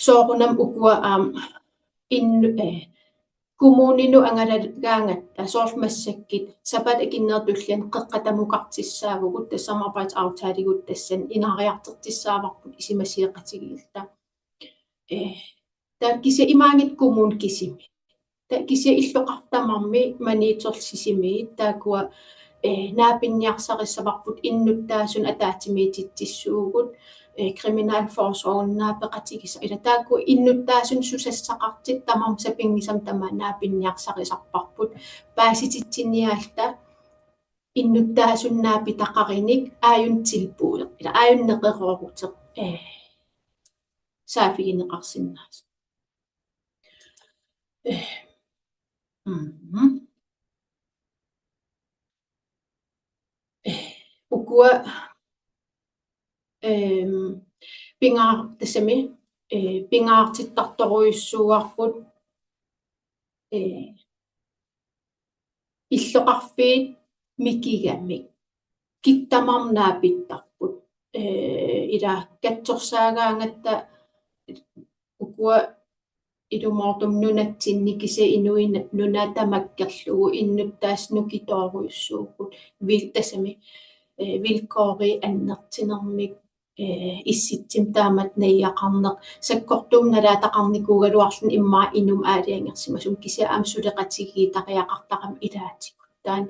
соорунам укуа аам коммунину ангалагаангатта соормассаккит сапат акиннертуллиан қеққатамукартиссаавгут тассамарпаатаутаалигут тассан инариартертиссааварпут исимасиеқатигиилта таа кися имаангит коммун кисими таа кися иллоқартамарми манииторсисими таакуа наапинниарсариссаварпут иннуттаасун атаатимиититтиссуугут kriminalforsorgen naapеqatigisa ila taakku innuttaasun susassaqartit tamam sapingisam tama naapinniarsarisarparput paasititsiniaalta innuttaasun naapitaqarinik aayuntilpuuleq ila aayunneqeruoruteq saafigineqarsinnaas ukua pingaar tassami pingaartittartoruissuuarput иллоқарфиит микигаммик киттамарнаапиттарпут ила катсорсаагаангатта укуа илумоортум нунатсинни кисе Inuit Nunaat тамаккерлугу иннуттаас нукитооруйуссууппут вилтасами vilkåri annertinermik issitsim taamat naiaqarneq sakkortuum nalaataqarnikuugaluarlun immaa inum aaliangersimasum kisia aam suleqatigii ilaatikut taan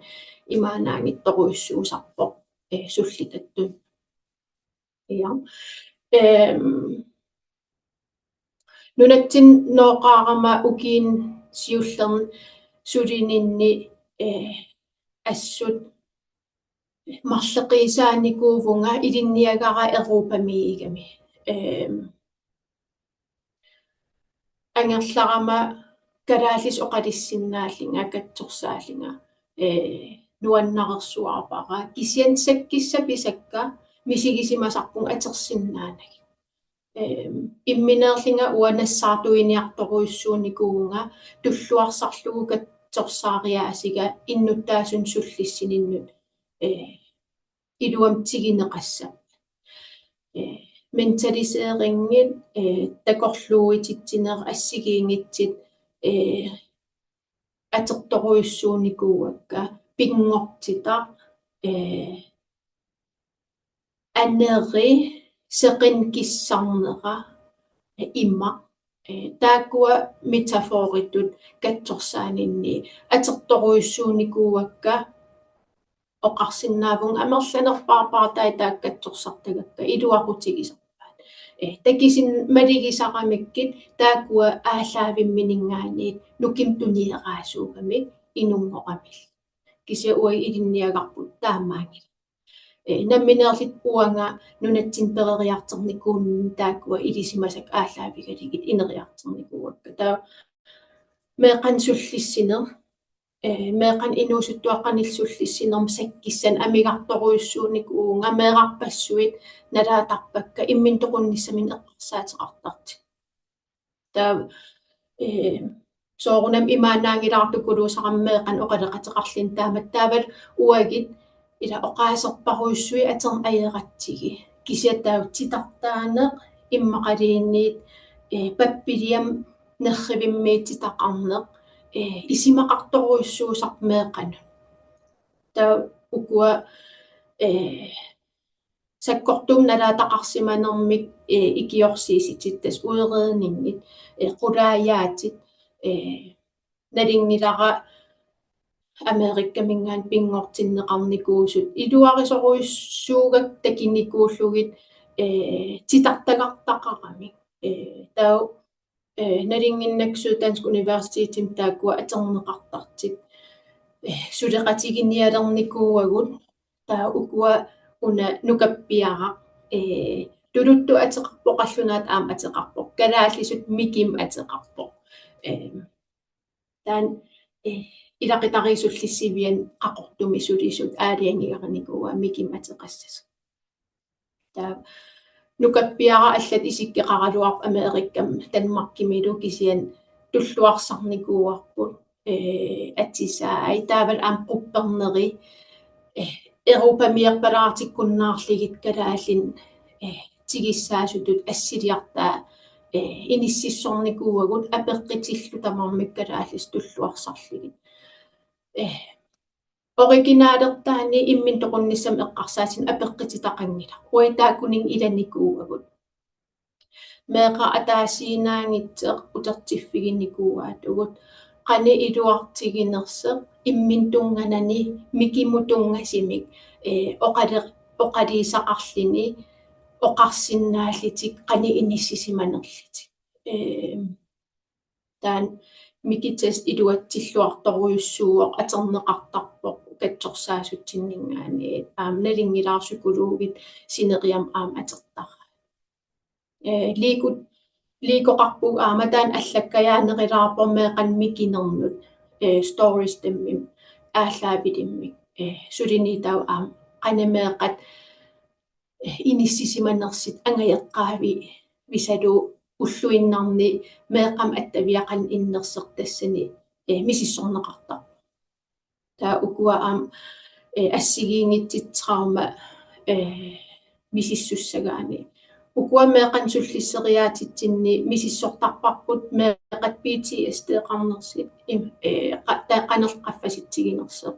imaanaangittoruissuusarpoq sullitattun ja nunatsin nooqaarama ukiin siullern sulininni assut марлеқисааникуувунга илинниагара Европамиигами ангерларама калаалис оқалиссиннааллинга катсорсааллинга нуаннарерсуарпара кисиансаккиссаписакка мисигисимасарпун атерсиннаанаг Imminerlinga uanassartuiniartoruissuunikuunga tulluarsarlugu katsorsaariaasiga innuttaasun sullissininnu iluam tigineqassa mentaliseeringit takorluuitittineq assigiingitsit atertoruissuunikuuakka pingortitaq aneri seqinkissarneqa imma taakua metaforitut katsorsaaninni atertoruissuunikuuakka oqarsinnaavun amerlanerpaarpaatai taakkatsorsartagakka iluaqutigisarpaat takisin maligisaqamikkit taakua aallaavimmininngaaniit nukim tunieqaasuugamik inungoqamil kisia uai ilinniagarput taamaangil namminerlit uanga nunatsin pereriarternikuun taakua ilisimasak aallaavigaligit ineriarternikuuakka taa meeqan sullissiner meeqan inuusuttuaqqanilsullissinerm sakkissan amigartoruissuunikuunga meeqarpassuit nalaatarpakka immin toqunnissamin eqqarsaateqartarti taa soorunam imaanaangilaartukuluusaqam meeqan oqaleqateqarlin taamat taavat uagit ila oqaaserparuissui atern ayeqatsigi kisiatautitartaaneq immaqaliinniit pappiliam nerrivimmiititaqarneq isimaqartoruissuusaq meeqan taa ukua sakkortum nalaataqarsimanermik ikiorsiisitittas uereeninnit qulaayaatit nalingilara Amerikkamingaan pingortinneqarnikuusut iluarisoruissuugak takinikuullugit titartagartaqaramik taa nalinginnaksuut Dansk Universitetim taakua aterneqartartit suleqatiginialernikuuagut taa ukua una nukappiaraq tuluttu ateqarpoqallunaat aam ateqarpoq kalaallisut mikim ateqarpoq taan ilaqitarisullissivian qaqortumi sulisut aaliangigarnikuua mikim ateqassas taa nukappiara allat isikkeqaraluarp Amerikkam Danmarkimilu kisian tulluarsarnikuuarput atsisaai taaval aam qupperneri Europamierpalaartikkunnaarligit kalaallin tigissaasutut assiliartaa inississornikuuagut apeqqitillu tamarmik kalaallis tulluarsarligit originalertaani immin toqunnissam eqqarsaatin apeqqititaqangila uitaakuning ilanikuuagut meeqa ataasiinaangitseq utertiffiginnikuuaatugut qani iluartiginerseq immin tunganani mikimutungasimik oqaliisaqarlini oqarsinnaallitik qani inissisimanerlitik taan mikitest iluatsilluartoruissuuq aterneqartarpoq katsorsaasutsinningaani aam nalingilaarsukulugit sineriam aam atertara liikoqarpug aama taan allakkayaanerilaarpo meeqan mikinernut stories tammim aallaavidimmik suliniitau aam qanameeqat inissisimanersit angayeqqaavi visalu уллуиннарни меэқам аттавиақан иннерсертассани мисиссорнеқарта таа укуа аам ассигиингитситсраума мисиссуссагаани укуа меэқан суллиссериаатитсинни мисиссортарпарпут меэқат PTSD эқарнерсит qanерқаффаситсигинерсеқ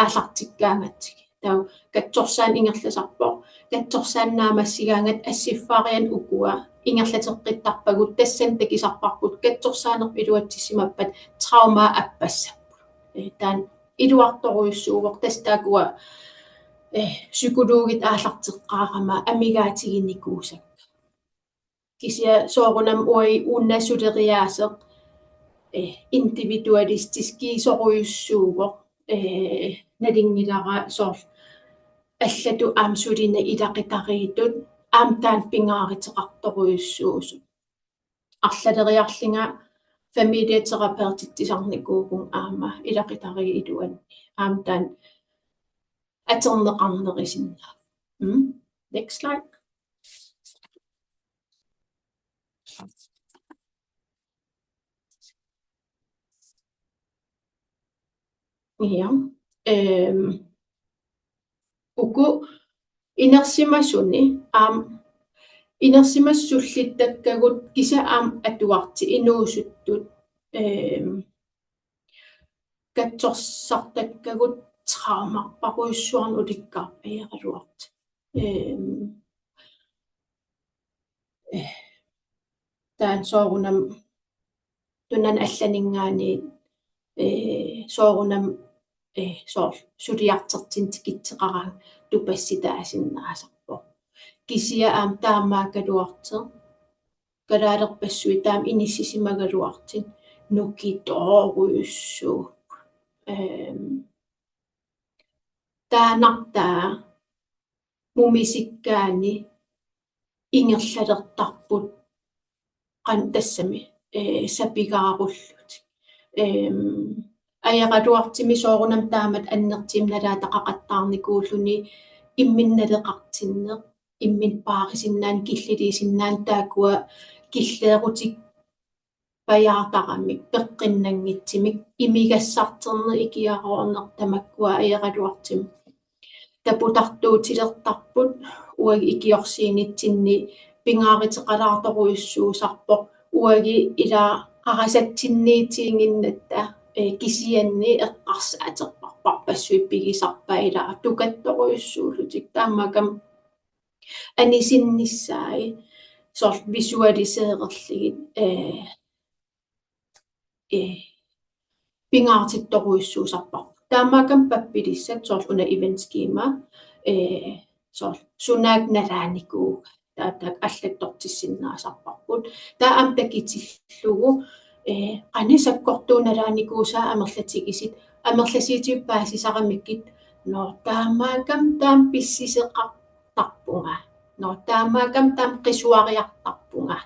аалартиккааматсиг таа катсорсаан ингерласарпоқ катсорсааннаамассигаангат ассиффаариан укуа ингерлатеққиттарпагут тассан такисарпарпут катсорсаанерп илуатсимаппат траума аппассаппу таан илуарторуйссуувоқ тастаакуа psykologit аалартеққарама амигаатигинникуусак кися соорунам уи уннасулериаасеқ индивидуалистиски соруйуссуувоқ налингилара соор аллату аамсулина илақитариитут аамтаан пингааритеқарторуйуссуусу арлалериарлинга фамилиатерапевтиттисарникуугун аама илақитари илуанни аамтаан атернеқарнерисиннаа next slide Ja. Uku inersimasuni inersimassullittakkagut kisa atuarti inuusuttut katsorsartakkagut traumarparuissuarn ulikkaarpajaqaluart taan soorunam tunan allaningaani soorunam soor suliartertin tikitseqarang tupassitaasinnaasarpo kisia taamaakaluarter kalaalerpassui taam inissisimagaluartin nukitooruissuuk taanartaa mumisikkaani ingerlalertarput qan tassami sapigaarullут ajaqaluartimi soorunam taamat annertim nalaataqaqattaarnikuulluni imminnaleqartinneq immin paarisinnaan killiliisinnaan taakua killeerutik pajaartaramik peqqinnanngitsimik imigassarterner ikiaroorneq tamakkua ajaqaluartim taputartuutilertarput uagi ikiorsiinitsinni pingaariteqalaartoruissuusarpoq uagi ilaa qarasatsinniitiinginnatta kisianni eqqarsaatepparparpassui pigisarpaa ilaa tukattoruissuullutik taamakam anisinnissaai soor visualiseererligit pingaartittoruissuusarpar taamakam pappilissat soor una eventskiima soor sunaak nalaanikuug taak аллатторtissinnaasarparput taam takitillugu qanisakkortuunalaanikuusaa amerlatigisit amerlasiitippaasisaramikkit no taamakam taam pissiseqartarpunga no taamakam taam qisuariartarpunga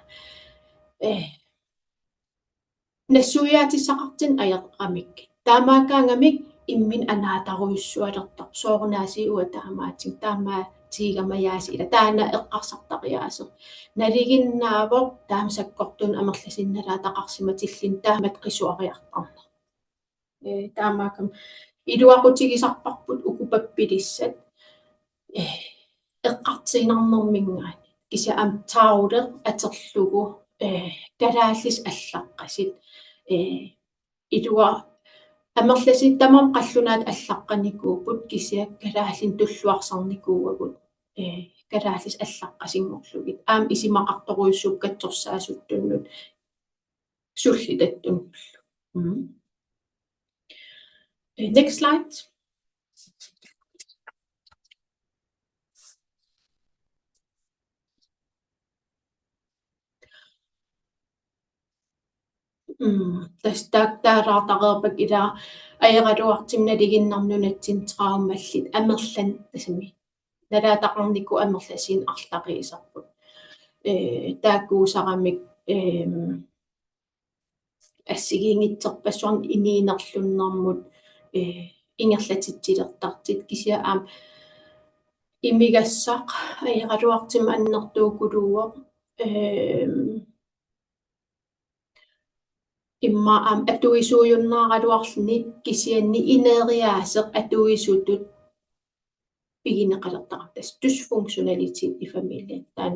nassuiaatissaqartin ajaqamik taamaakaangamik immin anaataruissualertar soorunaasi uataamaatin taamaa tiigamayaasi ila taana eqqarsartariaaser naliginnaavoq taamsakkortun amerlasinnalaataqarsimatillin taamat qisuariartarner taamaakam iluaqutigisarparput ukupappilissat eqqartiinarnermingaani kisa am tauleq aterlugu kalaallis allaqqasit ilua amerlasit tamam qallunaat allaqqanikuuput kisia kalaallin tulluarsarnikuuagut kalaallis allaqqasinngerlugit aam isimaqartoruissuup katsorsaasuttunnut sullitattun next slide. Taaraartaqerpak ilaa ajaqaluartim naliginnarnunatsin traumallit amerlan tasami nalaataqarniku amerlasiin arlaqiisarput taakkuusaramik ассигингитсерпассуарн иниинерлуннэрмут ингерлатитсилертарtit кisia аам имигассақ ajaqaluartim аннертуукулууоқ имма аам атуисуйуннаагалуарлни кисианни инериаасеқ атуисутут пигинеқалертақартас dysfunktionalitet i familien таан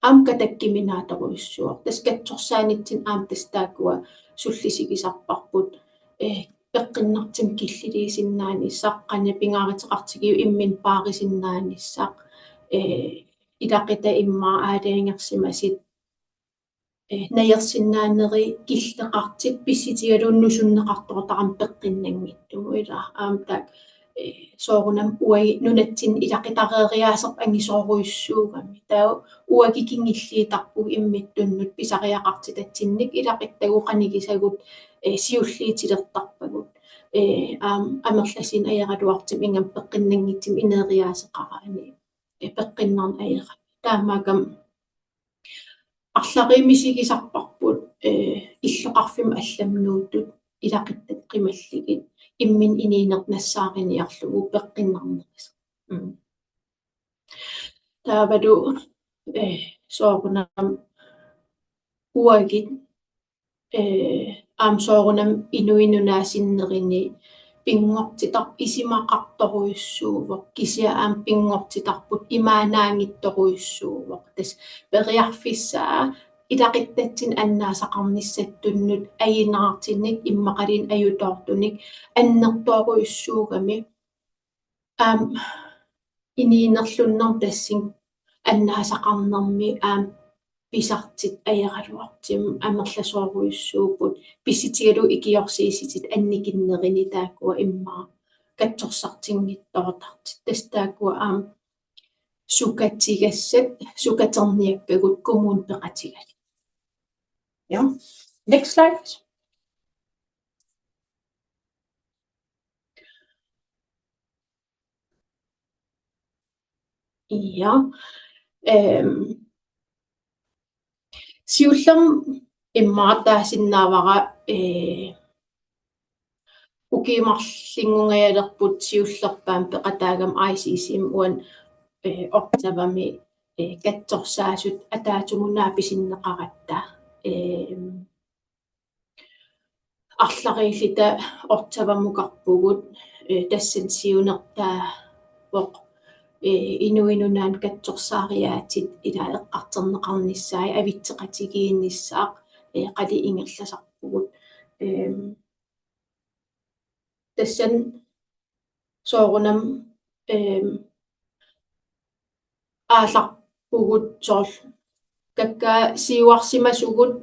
амкатаккиминааторуиссуоқ таскатсорсаанитсин аам тастаакуа суллисигисарпарпут пеққиннартим киллилисиннаанissaq qanapingaaritеқартигиу иммин паарисиннаанissaq илақита иммаа аалаингерсимасит наерсиннаанери киллеқартит писситигалууннусуннеқартортарам пеққиннангиттугу илаа аамтаак соорунам уаги нунатсин илақитареериаасерп ангисооруиссуугами таа уаги кингиллиитарпуг иммиттуннут писариақартитатсинник илақиттагу қанигисагут сиуллиитилертарпагут аам амерласин ajaqaluartim ингам пеққиннангитсим инериаасеқараани пеққиннарн ajaqami таамаакам арларимисигисарпарпут иллоқарфим алламнуутут илақиттат қималлигит иммин иниинернассаариниарлугу пеққиннарнерис таавалу soorunam uagit soorunam Inuit Nunaasinnerini pingortitar isimaqartoruissuuvoq kisia pingortitarput imaanaangittoruissuuvoq tas periarfissaa ilaqittatsin annaasaqarnissattunnut ayinaartinnik immaqalin ajutortunik annertoruissuugami iniinerlunnerm tassin annaasaqarnermi pisartit ajaqaluartim amerlasooruissuuput pissitigalu ikiorsiisitit annikinnerini taakkua immaa katsorsartinngittoratartit tas taakkua sukatigassat sukaterniakkagut kommune peqatigalit. Ja. Next slide. Ja. Siullerm immaataasinnaavara ukiimarlingungialerput siullerpaam peqataagam ICCm uan ortavami katsorsaasut ataatumunaa pisinneqarattaa арларииллита ортаваммукарпугут тассан сиунертаа воқ Inuit Nunaat katsorsaariaатит ила эққартернеқарнissaai авитсеқатигииннissaақ қали ингерласарпугут тассан соорунам ааларпугут соорл какка сиуарсимасугут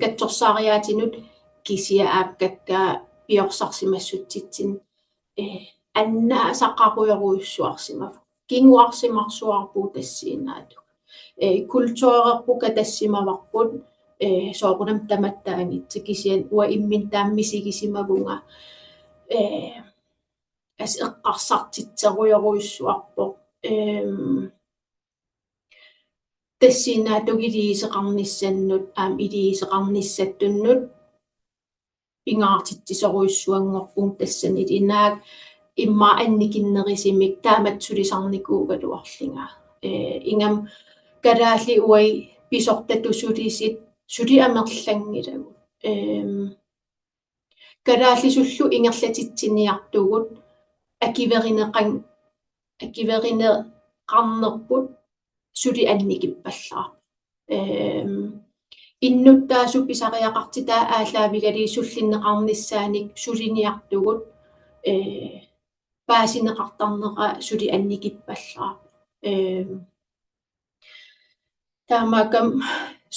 катсорсаариаатинут кisia какка пиорсарсимассутситсин аннаасаққаруйоруйуссуарсимав кингуарсимарсуарпуу тассиинаату культуурерпука тассимаварпут соорунам таматтаангитси кисиан уа иммин тааммисигисимагунга ас эққарсартитсеруйоруйуссуарпоқ тассиинаатугилиисеқарниссаннут илиисеқарниссаттуннут пингаартитсисоруйуссуангорпун тассанит инаак имма анникиннерисимик тааматсулисарникуугалуарлинга ингам калаалли уай писортатусулисит сули амерлангилагу калаалли суллу ингерлатитсиниартугут акиверинеқарнерпут сули анникиппаллаа иннуттаасу писариақартитаа аалаавигали суллиннеқарниссааник сулиниартугут паасинеқартарнера сули анникиппаллаа таамаакам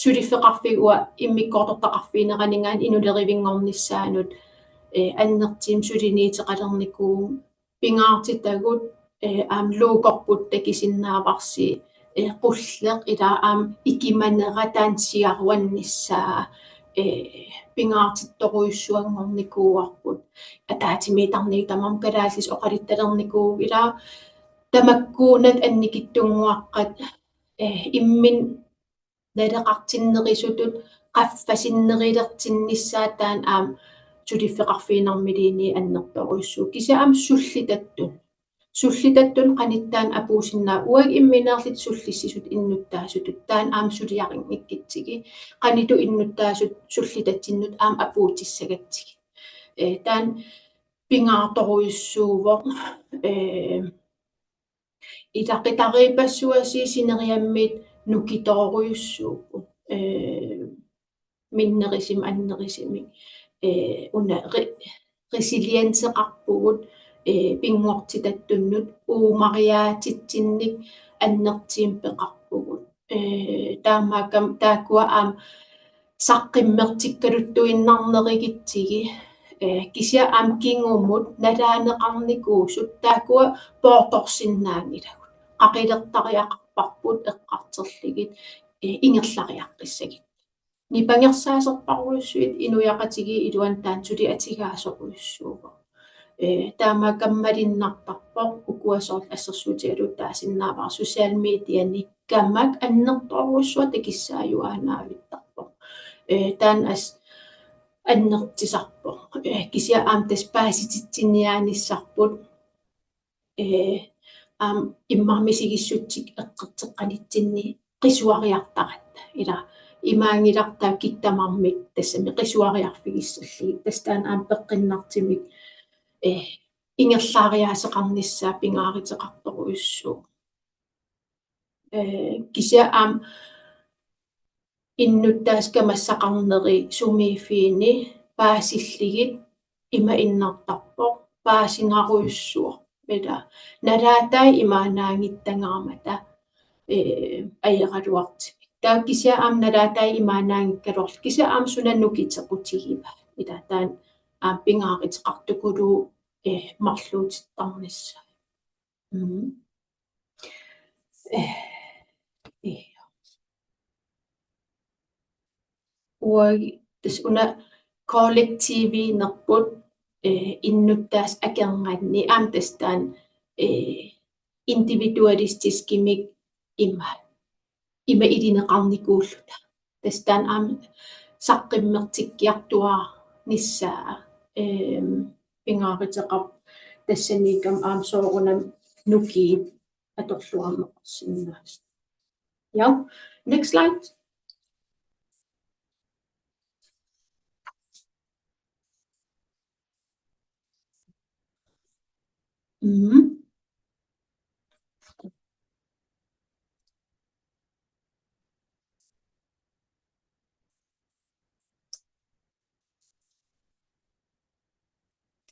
сулиффеқарфигуа иммиккоортортақарфиинеранигаан инулеривингорнissaанут аннертиим сулиниитеқалерникуу пингаартитагут луукорпут такисиннааварси qullеq ila ikimannera taansiaruannissаа pingaartittoruissuangornikuuarput ataatimiitarniu tamam kalaallis oqalittalernikuu ila tamakkuunat annikittunguaqqat immin naleqartinnerisutut qaffasinnerilertinnissaa taan suliffeqarfiinermiliini annertoruissuu kisia sullitattun qanittaan apuusinnaa uag immineerlit sullissisut innuttaasutut taan suliaringikkitsigi qanitu innuttaasut sullitatsinnut apuutissagatsigi taan pingaartoruissuuvoq ilaqitariipassuasi sineriammit nukitoruissuupu minnerisim annerisimi una resilienseqarpugut pingortitattunnut uumariaatitsinnik annertiim peqarpugut taamaakam taakkua saqqimmertikkaluttuinnarnerigitsigi kisia kingumut nalaaneqarnikuusut taakkua pootorsinnaangilagut qaqilertariaqarparput eqqarterligit ingerlariaqqissagit nipangersaaserparuissuit inuyaqatigi iluan taansuli atigaasoruissuuvo taamakammalinartarpoq ukuasoorl assersuutigalut taasinnaavara social mediani kammak annertoruissua takissaajuaanaavittarpoq taan as annertisarpoq kisia tas paasititsiniaanissarput immarmisigissuttik eqqerteqqanitsinni qisuariartaqatta ila imaangilaqtaa kittamarmik tassami qisuariarfigissalligi tastaan peqqinartimik ingerlaariaaseqarnissaa pingaariteqartoruissuu kisia innuttaaskamassaqarneri sumiifiini paasилligit ima innartarpoq paasingaruissuor ila nalaatai imaanaangittangaramata ayeqaluartimik taakkisia nalaatai imaanaangikkaluarl kisia sunannukitequtigiva ila taan pingaariteqartukulu marluutittarnissa tas una kollektiiviinerput innuttaas akerranni tastaan individualistiskimik ima ilineqarnikuulluta tastaan saqqimmertikkiartuaa nissaa pingaariteqar tassaniikam soorunam nukiit atorluarneqarsinnaas ja next slide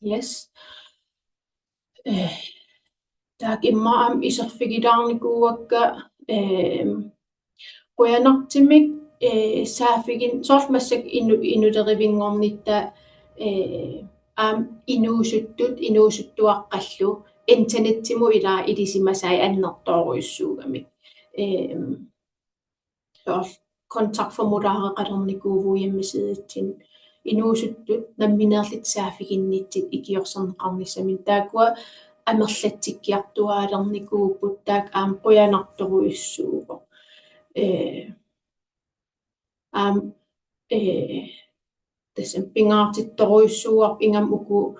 yes taak imma iserfigilaarnikuuakka quyanartimik saafigin soormassak inuterivinngornitta inuusuttuaqqallu internettimu ilaa ilisimasai annertooruissuugamik kontaktformulaareqalernikuuvu hjemmesideitsin inuusuttut nammineerlit saafiginnitsit ikiorserneqarnissamin taakua amerlattikkiartuaalernikuupput taak quyanartoruissuugo tassam pingaartittoruissuuarp ingam uku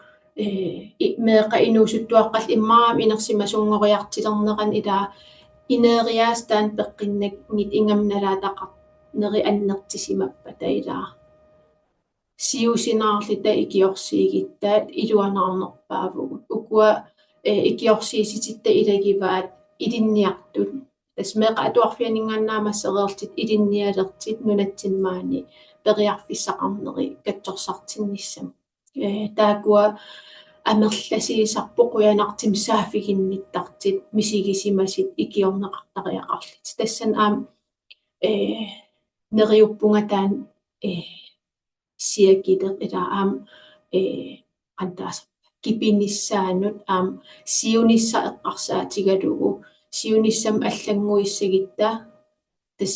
meeqa inuusuttuaqqall immaam inersimasungoriartilerneqan ilaa ineeriaastaan peqqinnakngit ingam nalaataqarneri annertisimappa ilaa siusinaarlita ikiorsiigittaat iluanaarnerpaavugut ukua ikiorsiisititta ilagivaat ilinniartut tas meeqa atuarfianingaannaamassereertit ilinnialertit nunatsimmaani periarfissaqarneri katsorsartinnissam taakua amerlasiisarpu quyanartim saafiginnittartit misigisimasit ikiorneqartariaqarlit tassan neriuppungataan siakileq ilaa qantaas kipinissaanut siunissa eqqarsaatigalugu siunissam аллангуиссагитта тас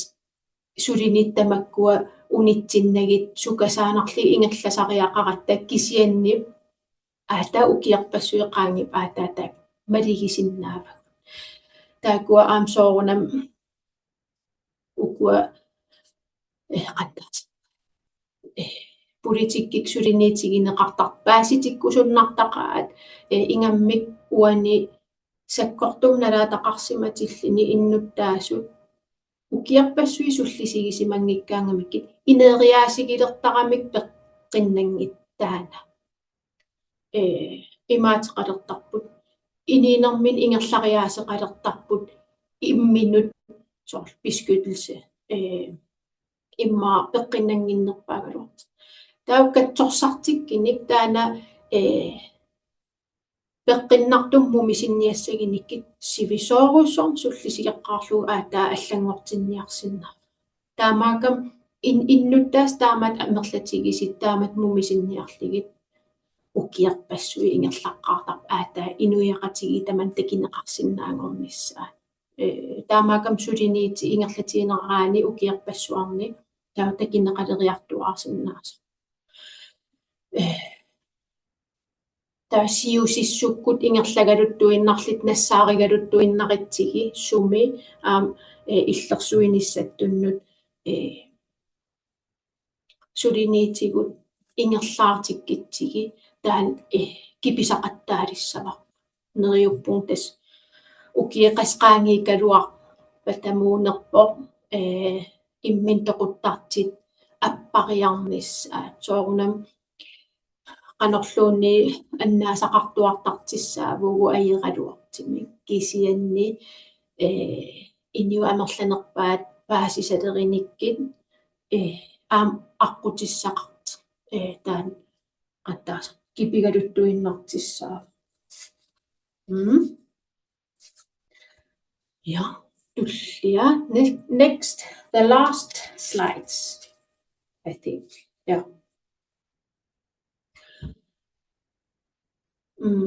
сулиниттамаккуа унитсиннагит сукасаанарли ингерласариақаратта кисианнип аата укиарпассуиқаангип аатаата малигисиннаава таакуа соорунам укуа qantaas политиккик сулиниитигинеқартар пааситиккусуннартақаат инgamмик уани саккортум налаатақарсиматиллини иннуттаасут укиарпассуи суллисигисимангиккаангамиккит инериаасигилертарамик пеққиннангит таана имаатеқалертарпут ининермин ингерлариаасеқалертарпут имминут соор beskyttelse имма пеққиннангиннерпаагалуарт тауккатсорсартиккиник таана пеққиннартуммуми синниассагиниккит сивисооруссорн суллисигеққарлугу аатаа аллангортинниарсинна таамаакам иннуттаас таамат амерлатигисит таамат мумисинниарлигит укиарпассуи ингерлаққаартарп аатаа инуяқатиги таман такинеқарсинаангорнissaа таамаакам сулиниити ингерлатигинераани укиарпассуарни таа такинеқалериартуаарсиннаас таасиусиссуккут ингерлагалуттуиннарлит нассааригалуттуиннаритсиги суми иллерсуиниссаттуннут сулиниитигут ингерлаартиккитсиги таан киписақаттаалиссава нериуппун тас укиеқасқаангикалуар патамуунерпо immin toquttartit appariarnissaat soorunam qanorluuni annaasaqartuartartissaavugu ayiqaluartimik kisianni inniu amerlanerpaat paasisalerinikit aam aqutissaqart taan qattaas kipigaluttuinnartissaa ja tullia next the last slides I think yeah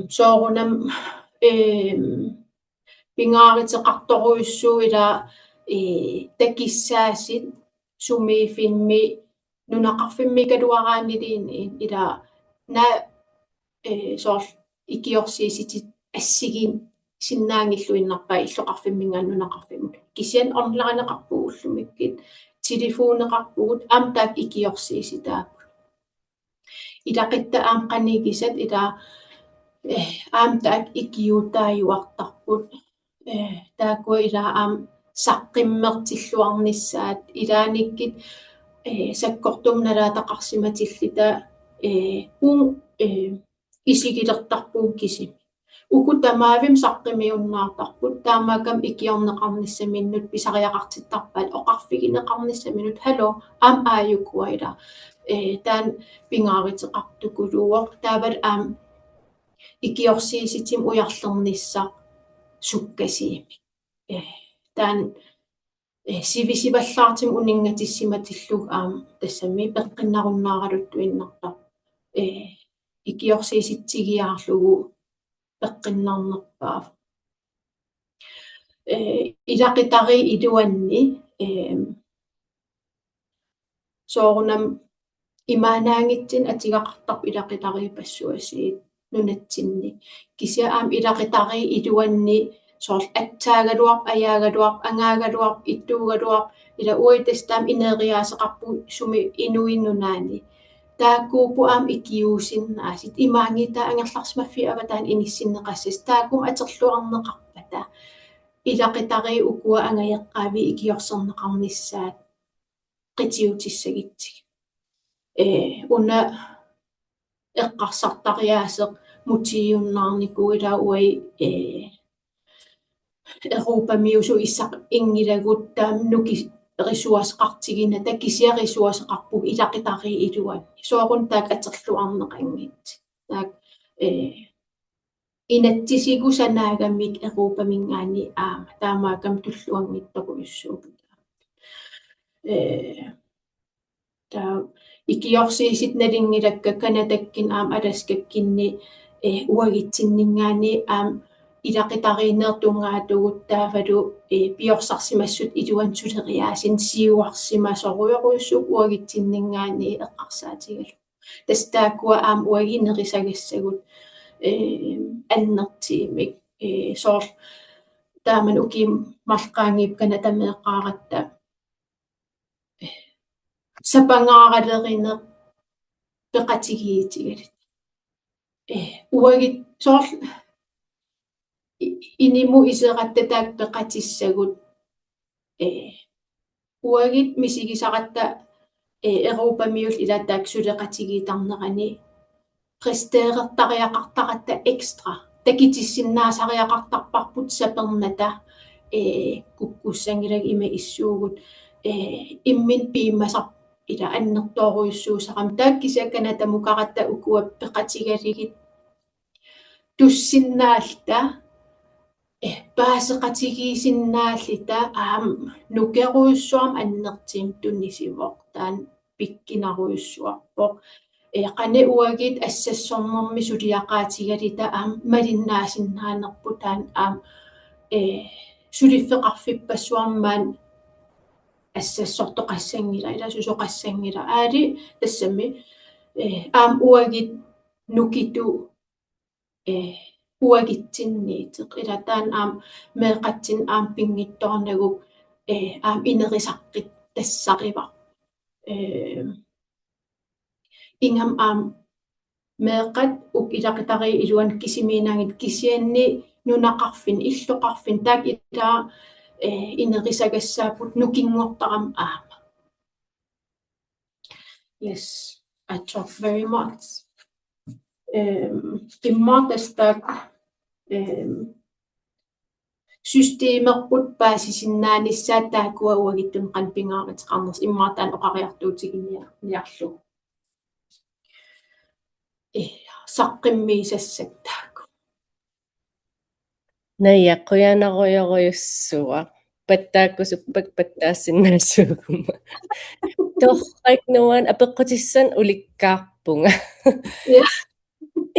soorunam pingaariteqartoruissuu ila takissaasit sumiifimmi nunaqarfimmi kaluaraaniliini ila na soor ikiorsiisitit assigin sinnaangilluinnarpa illoqarfimmingaan nunaqarfimut kisian ornlarineqarpugullumikit telefoneqarpugut amtaak ikiorsiisitaaput ilaqitta aam qanigisat ila aamtaak ikiutaayuartarput taakua ila aam saqqimmertilluarnissaat ilaanikit sakkortum nalaataqarsimatillita isigilertarpuun kisimi ukutamaavim saqqimiunnaartarput taamaakam ikiorneqarnissaminnut pisariaqartittarpaat oqarfigineqarnissaminut halo aam aayukua ila taan pingaariteqartukuluuoq taavat aam ikiorsiisitim ujarlernissaq sukkasiimi taan sivisivallaartim uninngatissimatillug aam tassami peqqinnarunnaagaluttuinnarta ikiorsiisitsigiaarlugu peqqinnernerpaa ilaqitari iluanni soorunam imaanaangitsin atigaqartarp ilaqitari passuasiit nunatsinni kisia aam ilaqitari iluanni soor attaagaluarp ayaagaluarp angaagaluarp ittuugaluarp ila uitastaam ineriaaseqarpu sumi Inuit Nunaani taakuupu aam ikiuusinnaasit imaangita angerlarsmaffi avataan inissinneqassas taakum aterluarneqarpata ilaqitari ukua angayeqqaavi ikiorserneqarnissaat qitiutissagitsik una eqqarsartariaaseq mutiiunnaarniku ila uai Europamiusu issaq ingilagut taam nuki risuasqartigina takisia risuaseqarpu ilaqitari iluan soorun taak aterluarneqangit taak inattisigu sanaagamik Europamingaani aama taamaakam tulluanngittoruissuugut taa ikiorsiisit nalingilakka kanatakkin aam alaskakkinni uagitsinningaani aam ilaqitariinertungaatugut taavalu piorsaarsimassut iluan suleriaasin siuarsima soruyoruissuk uagitsinningaani eqqarsaatigalu tastaakua aam uaginerisagasagut annertiimik soor taaman ukim marqaangip kanatameeqqaaratta sapangaaralerineq peqatigiitigalit uagit soor inimu iseqattataak peqatissagut uagit misigisaqatta Europamiul ilataak suleqatigiitarnerani presteerertariaqartaqatta extra takitissinnaasariaqartarparput sapernata kukkussangilag ima issuugut immin piimmasaq ila annertooruissuusaqam taakkisiakkanatamuqaqatta ukua peqatigaligit tussinnaalta paaseqatigiisinnaalita aam nukeruissuam annertiim tunnisivoq taan pikkinaruissuarpoq qane uagit assassornermi suliaqaatigalita aam malinnaasinnaanerpu taan aam suliffeqarfippassuarmaan assassortoqassangila ila susoqassangila aali tassami aam uagit nukitu uagitsinniiteq ila taan aam meeqatsin aam pingittornaguk aam inerisaqqit tassariva ingam aam meeqat uk ilaqitari iluan kisimiinaangit kisianni nunaqarfin illoqarfin taak ila inerisagassaaput nukinguartaram aama. Yes, I talk very much. Immaaqastaak systeemerput paasisinnaanissaa taakua uagittun qanpingaaritaqarners immaartaan oqariartuutiginia saqqimmiisassak taaku. Naja quyanaquyaquyussua pattaakkusuppak pattaassinnassuuguma torraqnuan apeqqutissan ulikkaarpunga Yeah.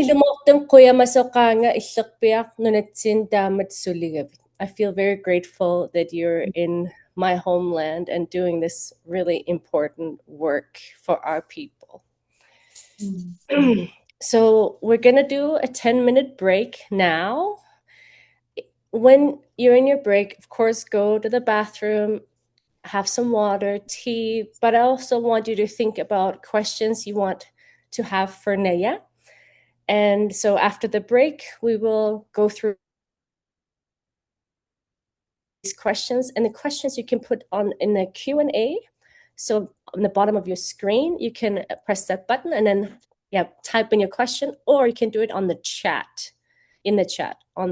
ilumortum quyamasoqaanga illerpiaq nunatsin taamat suligavit. I feel very grateful that you're in my homeland and doing this really important work for our people. So we're gonna do a 10-minute break now. When you're in your break, of course, go to the bathroom, have some water, tea, but I also want you to think about questions you want to have for Naja. And so after the break, we will go through these questions, and the questions you can put on in the Q&A. So on the bottom of your screen, you can press that button and then type in your question, or you can do it on the chat, on the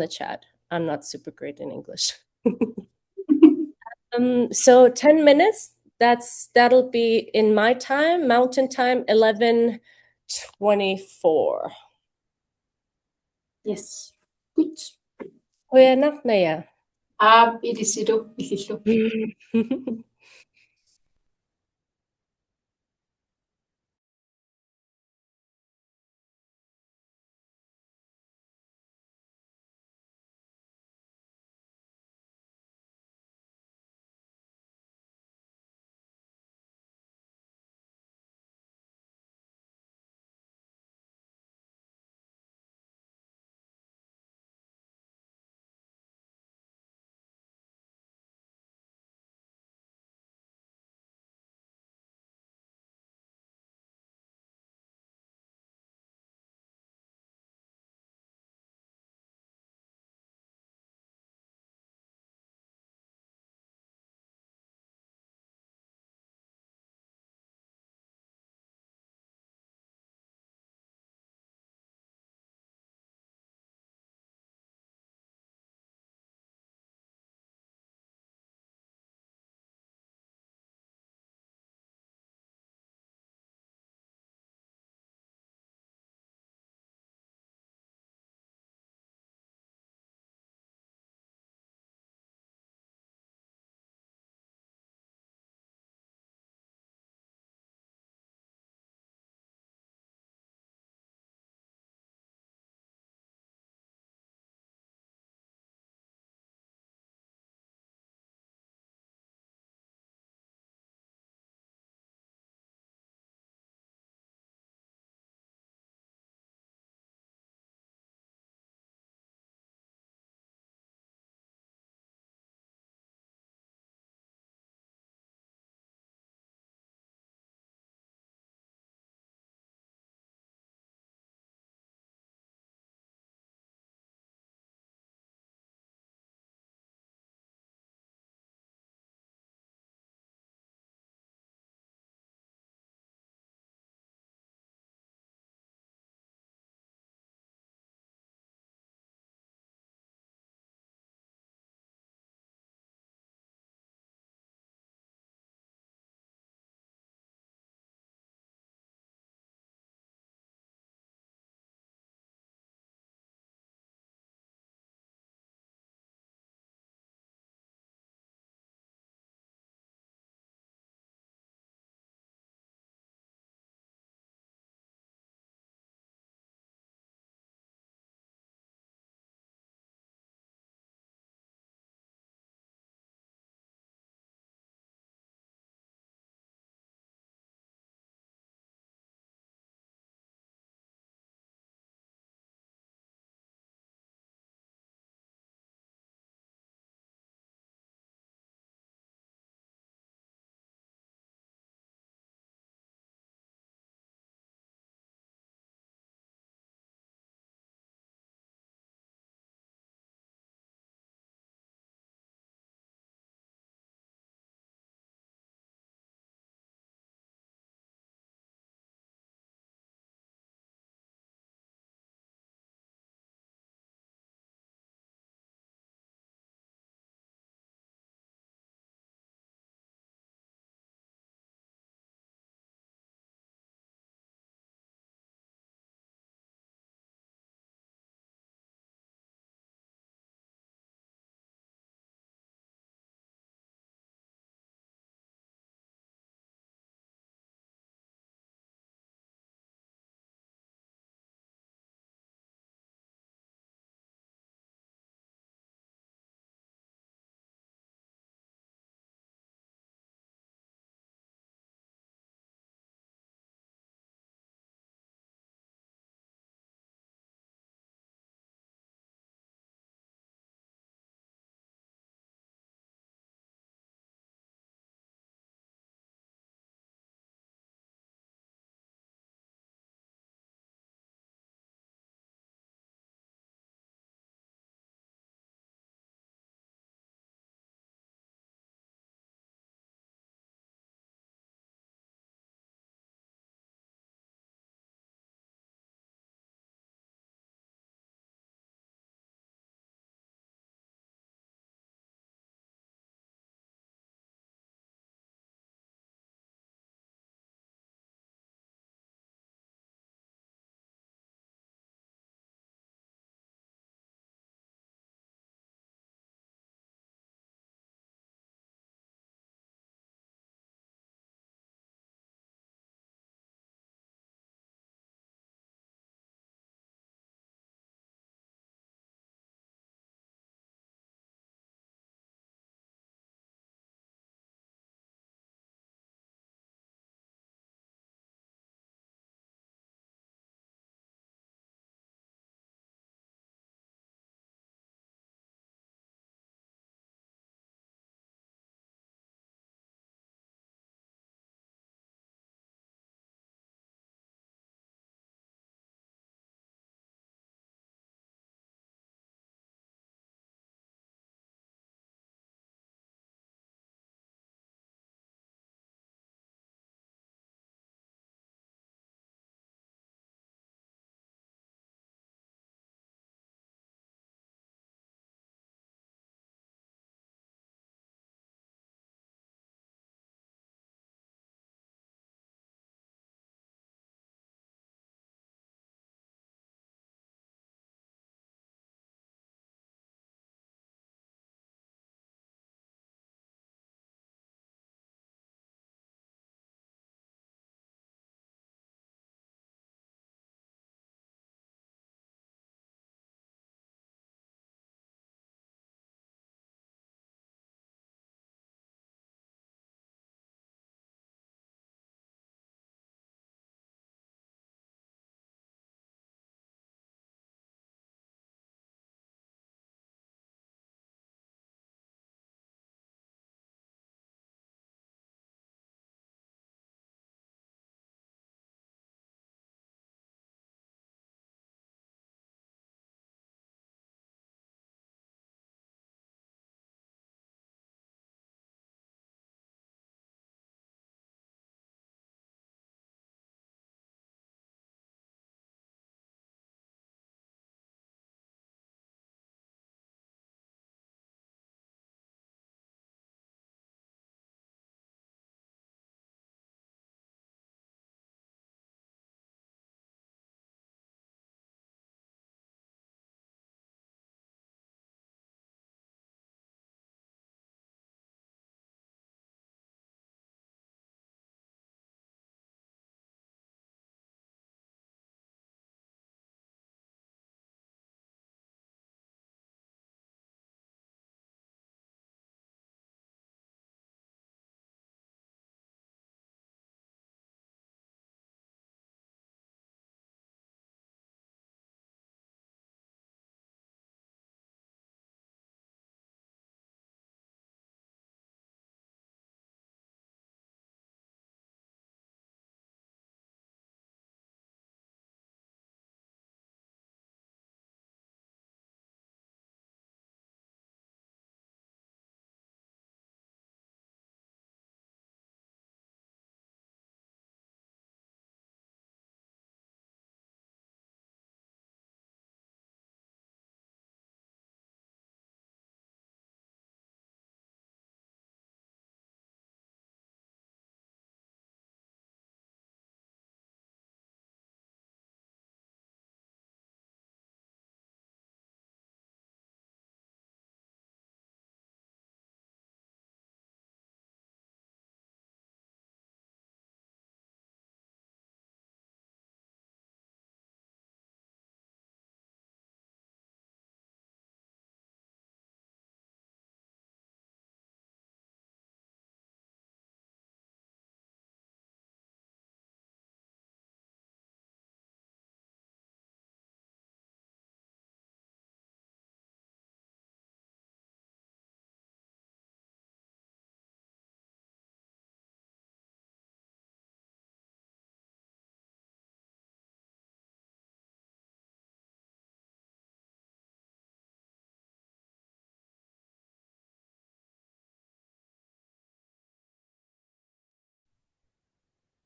chat. I'm not super great in English. So 10 minutes, that'll be in my time, mountain time, 11:24. Yes, good. Quyanaq Naja. Ilisidu ilillu.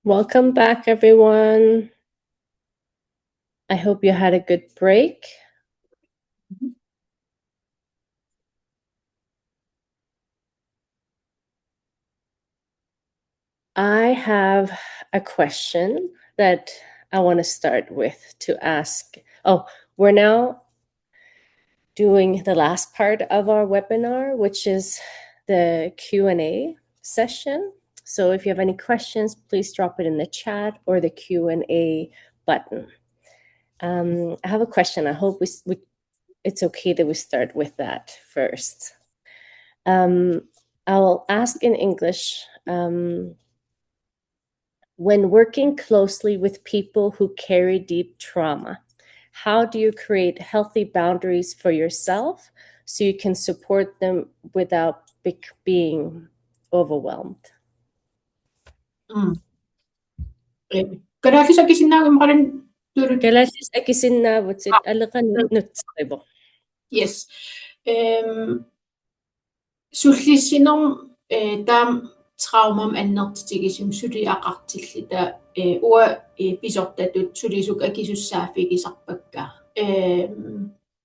Welcome back, everyone. I hope you had a good break. I have a question that I want to start with to ask. Oh, we're now doing the last part of our webinar, which is the Q&A session. So if you have any questions, please drop it in the chat or the Q&A button. I have a question. I hope it's okay that we start with that first. I'll ask in English. When working closely with people who carry deep trauma, how do you create healthy boundaries for yourself so you can support them without being overwhelmed? Gracias a kisinaw imakaran turut. Gracias a kisinaw sit alakan nutsaibo. Yes. Sullissinom tam traumam annertigisum suliaqartillita ua pisortatut sulisuk akisussaafigisarpakka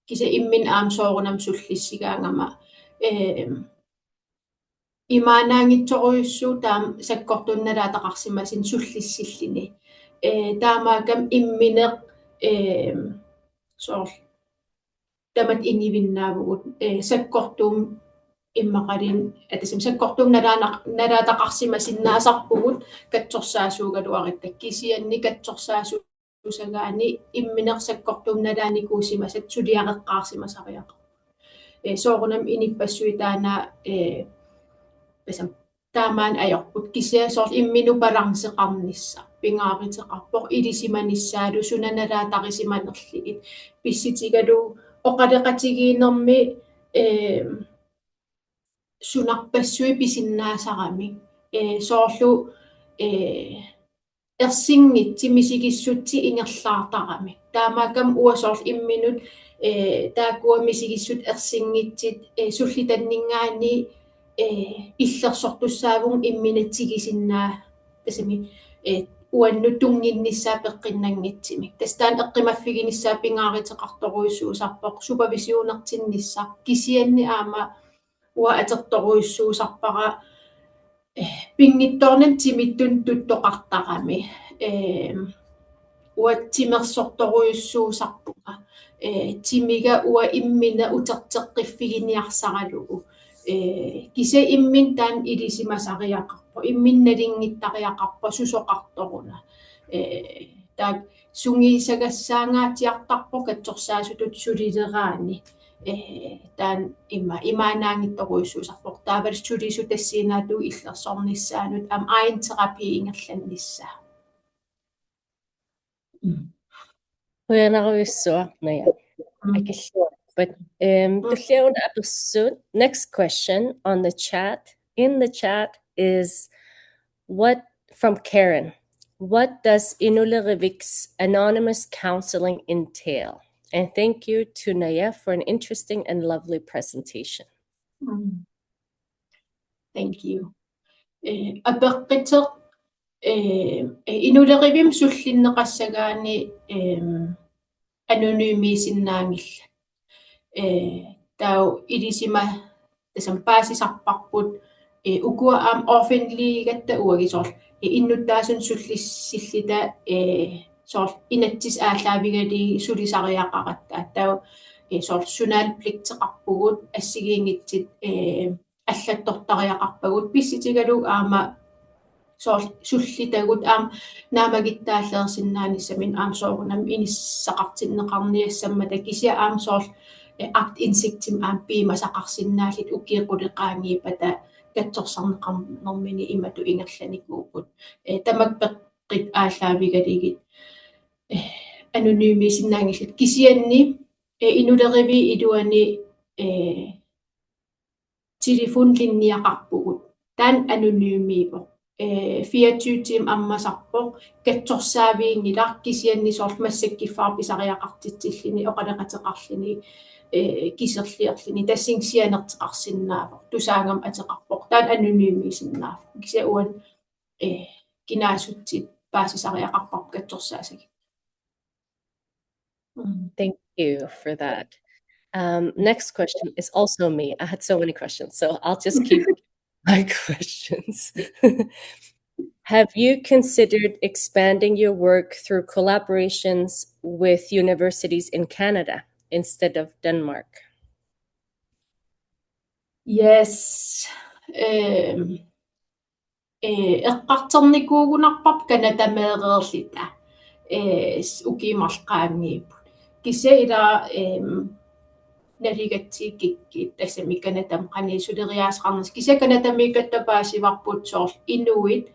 kisa immin aamsoorunam sullissigaangama imaanaangitsoruussuu taam sakkortunnalaataqarsimasin sullissillini taamaakam immineq soor tamat inivinnaavugut sakkortuum immaqalin atasam sakkortuum nalaataqarsimasinnaasarpugut katsorsaasuugaluarittak kisianni katsorsaasuusagaani immineq sakkortuum nalaanikuusimasat suliaqeqqaarsimasariaq soorunam inippassuit taana tasam taamaan ajorput kisia soor imminu balanseqarnissa pingaariteqarpoq ilisimanissaalu sunanalaataqisimanerligit pissitigalu oqaleqatigiinermi sunarpassui pisinnaasarami soorlu ersinngitsi misigissutsi ingerlaartarami taamaakam uasoorl imminut taakua misigissut ersinngitsit sullitanningaani illersortussaavun imminatigisinnaa tasami uannu tunginnissaa peqqinnanngitsimi tastaan eqqimaffiginissaa pingaariteqartoruissuusarpoq supervisionertinnissa kisianni aama ua atertoruissuusarpara pingittornam timittun tuttoqartarami ua timersortoruissuusarpuga timiga ua immina uterteqqiffigiниарсараlugu kisa immin taan ilisimasariaqarpo imminnalingittariaqarpo susoqartoruna taak sungiisagassaangaatiartarpo katsorsaasutut sulileraani taan imaanaangittoruissuusarpoq taaval sulisu tassiinaatu illersornissaanut am ain terapi ingerlannissa Naja. But next question on the chat, in the chat is from Karen. What does Inuit-led's anonymous counseling entail? And thank you to Naja for an interesting and lovely presentation. Thank you. Apeqqiteq Inuit-ledvim sullinneqassagaani anonymisinnaangilla tau ilisima tasam paasisarparput ukua am orphanligatta uagisoorl innuttaasun sullissillita soorl inatsis aalaavigali sulisariaqaqatta tau soorl sunaalplikteqarpugut assigiingitsit аллатторtariaqarpagut pissitigalu aama soorl sullitagut aam naamagittaalleersinnaanисsamин aam soorunam inissaqartinneqarniassammata kisia aam soorl akt insiktim aam piimasaqarsinnaallit ukiiquliqaangiipata katsorsarneqarnermini imatu ingerlanikuukut tamakpeqqit aalaavigaligit anonymisinnaangillat kisianni Inuit-levi iluani telefonlinniaqarpugut taan anonymiipoq 24 tiim ammasarpoq katsorsaaviingilar kisianni soorl massakkiffaarpisariaqartitsillini oqaleqateqarlini kiserliarlini tassingsianerteqarsinnaavoq tusaangam ateqarpoq taan anonymiisinnaavoq kisia uan kinaasutsit paasisariaqarpap katsorsaasagi. Thank you for that. Next question is also me. I had so many questions, so I'll just keep my questions. Have you considered expanding your work through collaborations with universities in Canada instead of Denmark? Yes. Eqqartarnikuugunarpap kanatameereerlita ukiimarlaqaangiiput kisia ila naligatsiikikkiit tassami kanatam qaniisuleriaasqarnas kisia kanatamiikattapaasivarput soorl inuit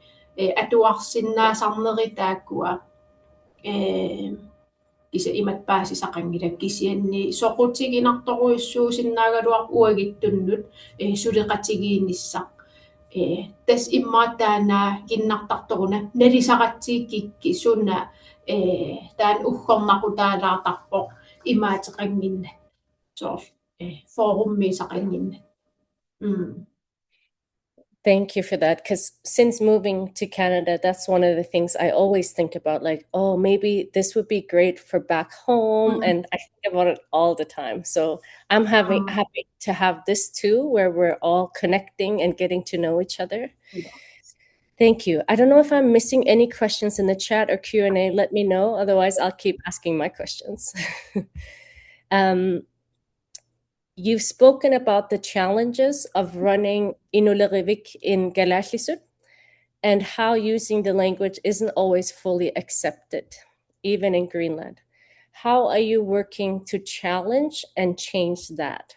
atuarsinnaasarneri taakkua kisia imatpaasisaqangila kisianni soqutiginartoruissuusinnaagaluar uagittunnut suleqatigiinissaq tas immaataana kinnartartoruna nalisaqatsiikikki suna taan uggornaqutaalaartarpoq imaateqanginna soorl forummiisaqanginna. Thank you for that. Because since moving to Canada, that's one of the things I always think about, like, oh, maybe this would be great for back home. And I think about it all the time. So I'm happy to have this too, where we're all connecting and getting to know each other. Thank you. I don't know if I'm missing any questions in the chat or Q&A. Let me know. Otherwise, I'll keep asking my questions. You've spoken about the challenges of running Inuit-led in Galashisut and how using the language isn't always fully accepted, even in Greenland. How are you working to challenge and change that?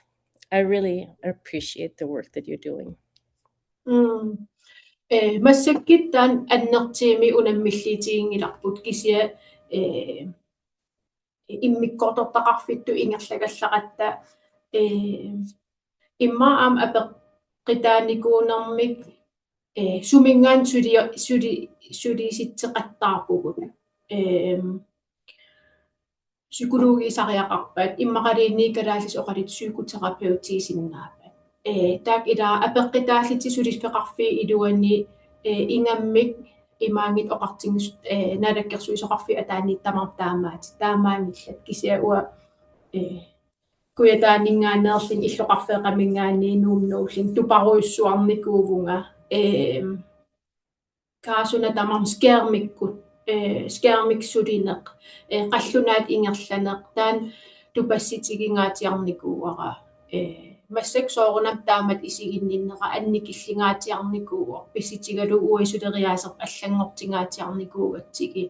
I really appreciate the work that you're doing. Массаккиттаан аннертиими унаммиллиитигингиларпут кisia иммиккортортақарфитту ингерлагаллақатта иммаам апеққитааникуунэрмик сумингаан сулиситсеқаттаарпугут psykologisariaqarpaat иммақалиинникалаалис оқалит psykoterapeutiisиннаапат таак илаа апеққитааллити сулиспеқарфи илуани ингаммик имаангит оқартингус налаккерсуисоқарфи атааниттамар таамаангиллат кisia уа куятаанингаанеерлин иллоқарфеэқамингаанниинуумнууллин тупаруиссуарникуувунга kaasuna tamam skærmiksulineq qallunaat ingerlaneq taan tupassitigingaatiarnikuuara massак soorunam taamat isiginninneqa annikillingaatiarnikuuor pissitigalu uisuleriaaserp allangortingaatiarnikuugatsigi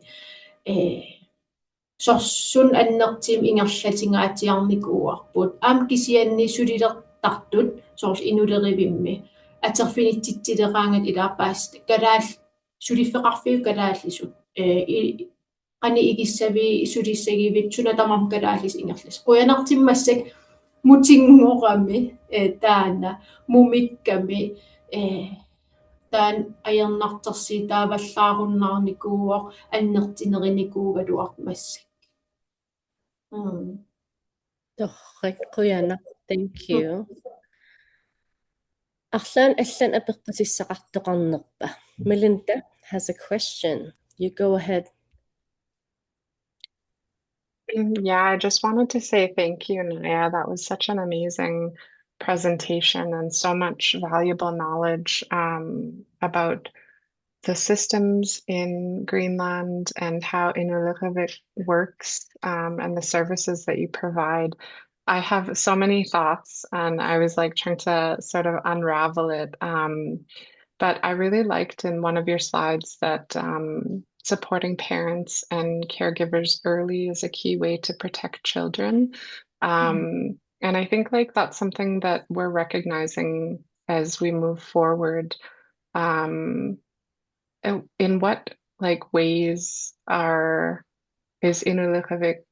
sorsun annertim ingerlatingaatiarnikuuarput am kisianni sulilertartut soorl inulerivimmi aterfinittileqaangat ilaarpaast kalaal sulifeqarfiu kalaallisut qani igissavi sulissagivit sunatamam kalaallis ingerlas quyanartimmassak mutinngorami taana mumikkami taan ajernartersi taavallaarunnaarnikuuor annertinerinikuugaluart massak Torriqquyana. Thank you. Arlaan allan apeqqutissaqartoqarnerpa. Melinda has a question. You go ahead. Yeah, I just wanted to say thank you, Naya. That was such an amazing presentation and so much valuable knowledge about the systems in Greenland and how Inuit works and the services that you provide. I have so many thoughts and I was like trying to sort of unravel it. But I really liked in one of your slides that supporting parents and caregivers early is a key way to protect children. And I think like that's something that we're recognizing as we move forward. In what like ways is Inuit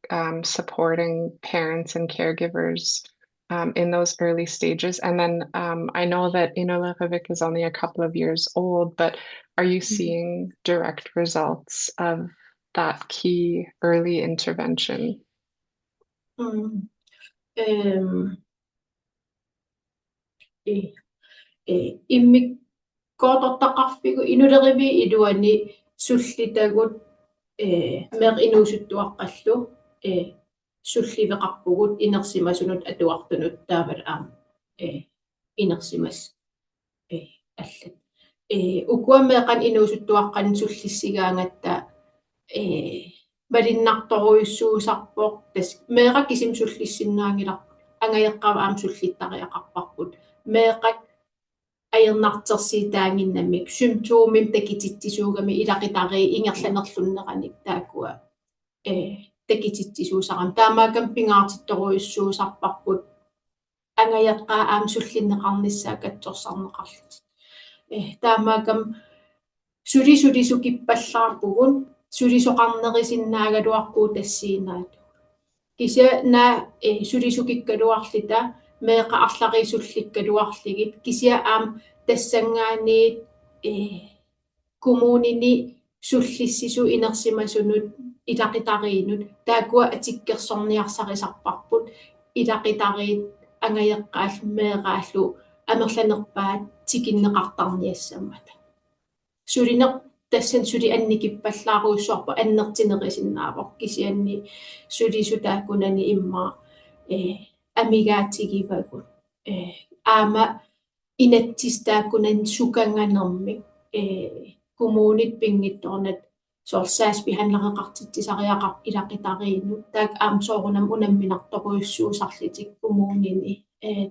supporting parents and caregivers in those early stages? And then I know that Inuit is only a couple of years old, but are you seeing direct results of that key early intervention? Qaqortoq inulerevi iluani sullitagut mer inuusuttuaqqallu sulliveqarpugut inersimasunut atuartunut taavat aam inersimas аллат укуаммеэкъан инуусуттуаққан суллиссигаангаtta малиннарторуйуссуусарпоқ тас меэқа кисим суллиссиннаангилар ангаяққава аам суллиттариақарпарпут меэқак аернартерсиитаангиннамик симптомим такититтисуугами илақитари ингерланерлуннераник таакуа такититтисуусарам таамаакам пингаартитторуйуссуусарпарпут ангаяққаа аам суллиннеқарниссаа катсорсарнеқарлут таамаакам сулисукиппаллаарпугун сулисоқарнерисиннаагалуаркуу тассиинаат кися на сулисукиккалуарлита меэқа арларисулликкалуарлигит кися аам тассангаани коммунини суллиссису инерсимасунут илақитариинут таакуа атиккерсорниарсарисарпарпут илақитариит ангаяққаал меэрааллу амерланерпаат тикиннеқартарниассаммата сулинеқ тассан сули анникиппаллааруйссуарпа аннертинерисиннаавоқ кисианни сулисутааккунани имма амигаатигивагут аама инаттистааккунан суканганермик коммунит пингитторнат соорсаас биhanlareqartittisariaqar ilaqitariinu taak aamsoorunam unamminartoruissuusarlitik коммунини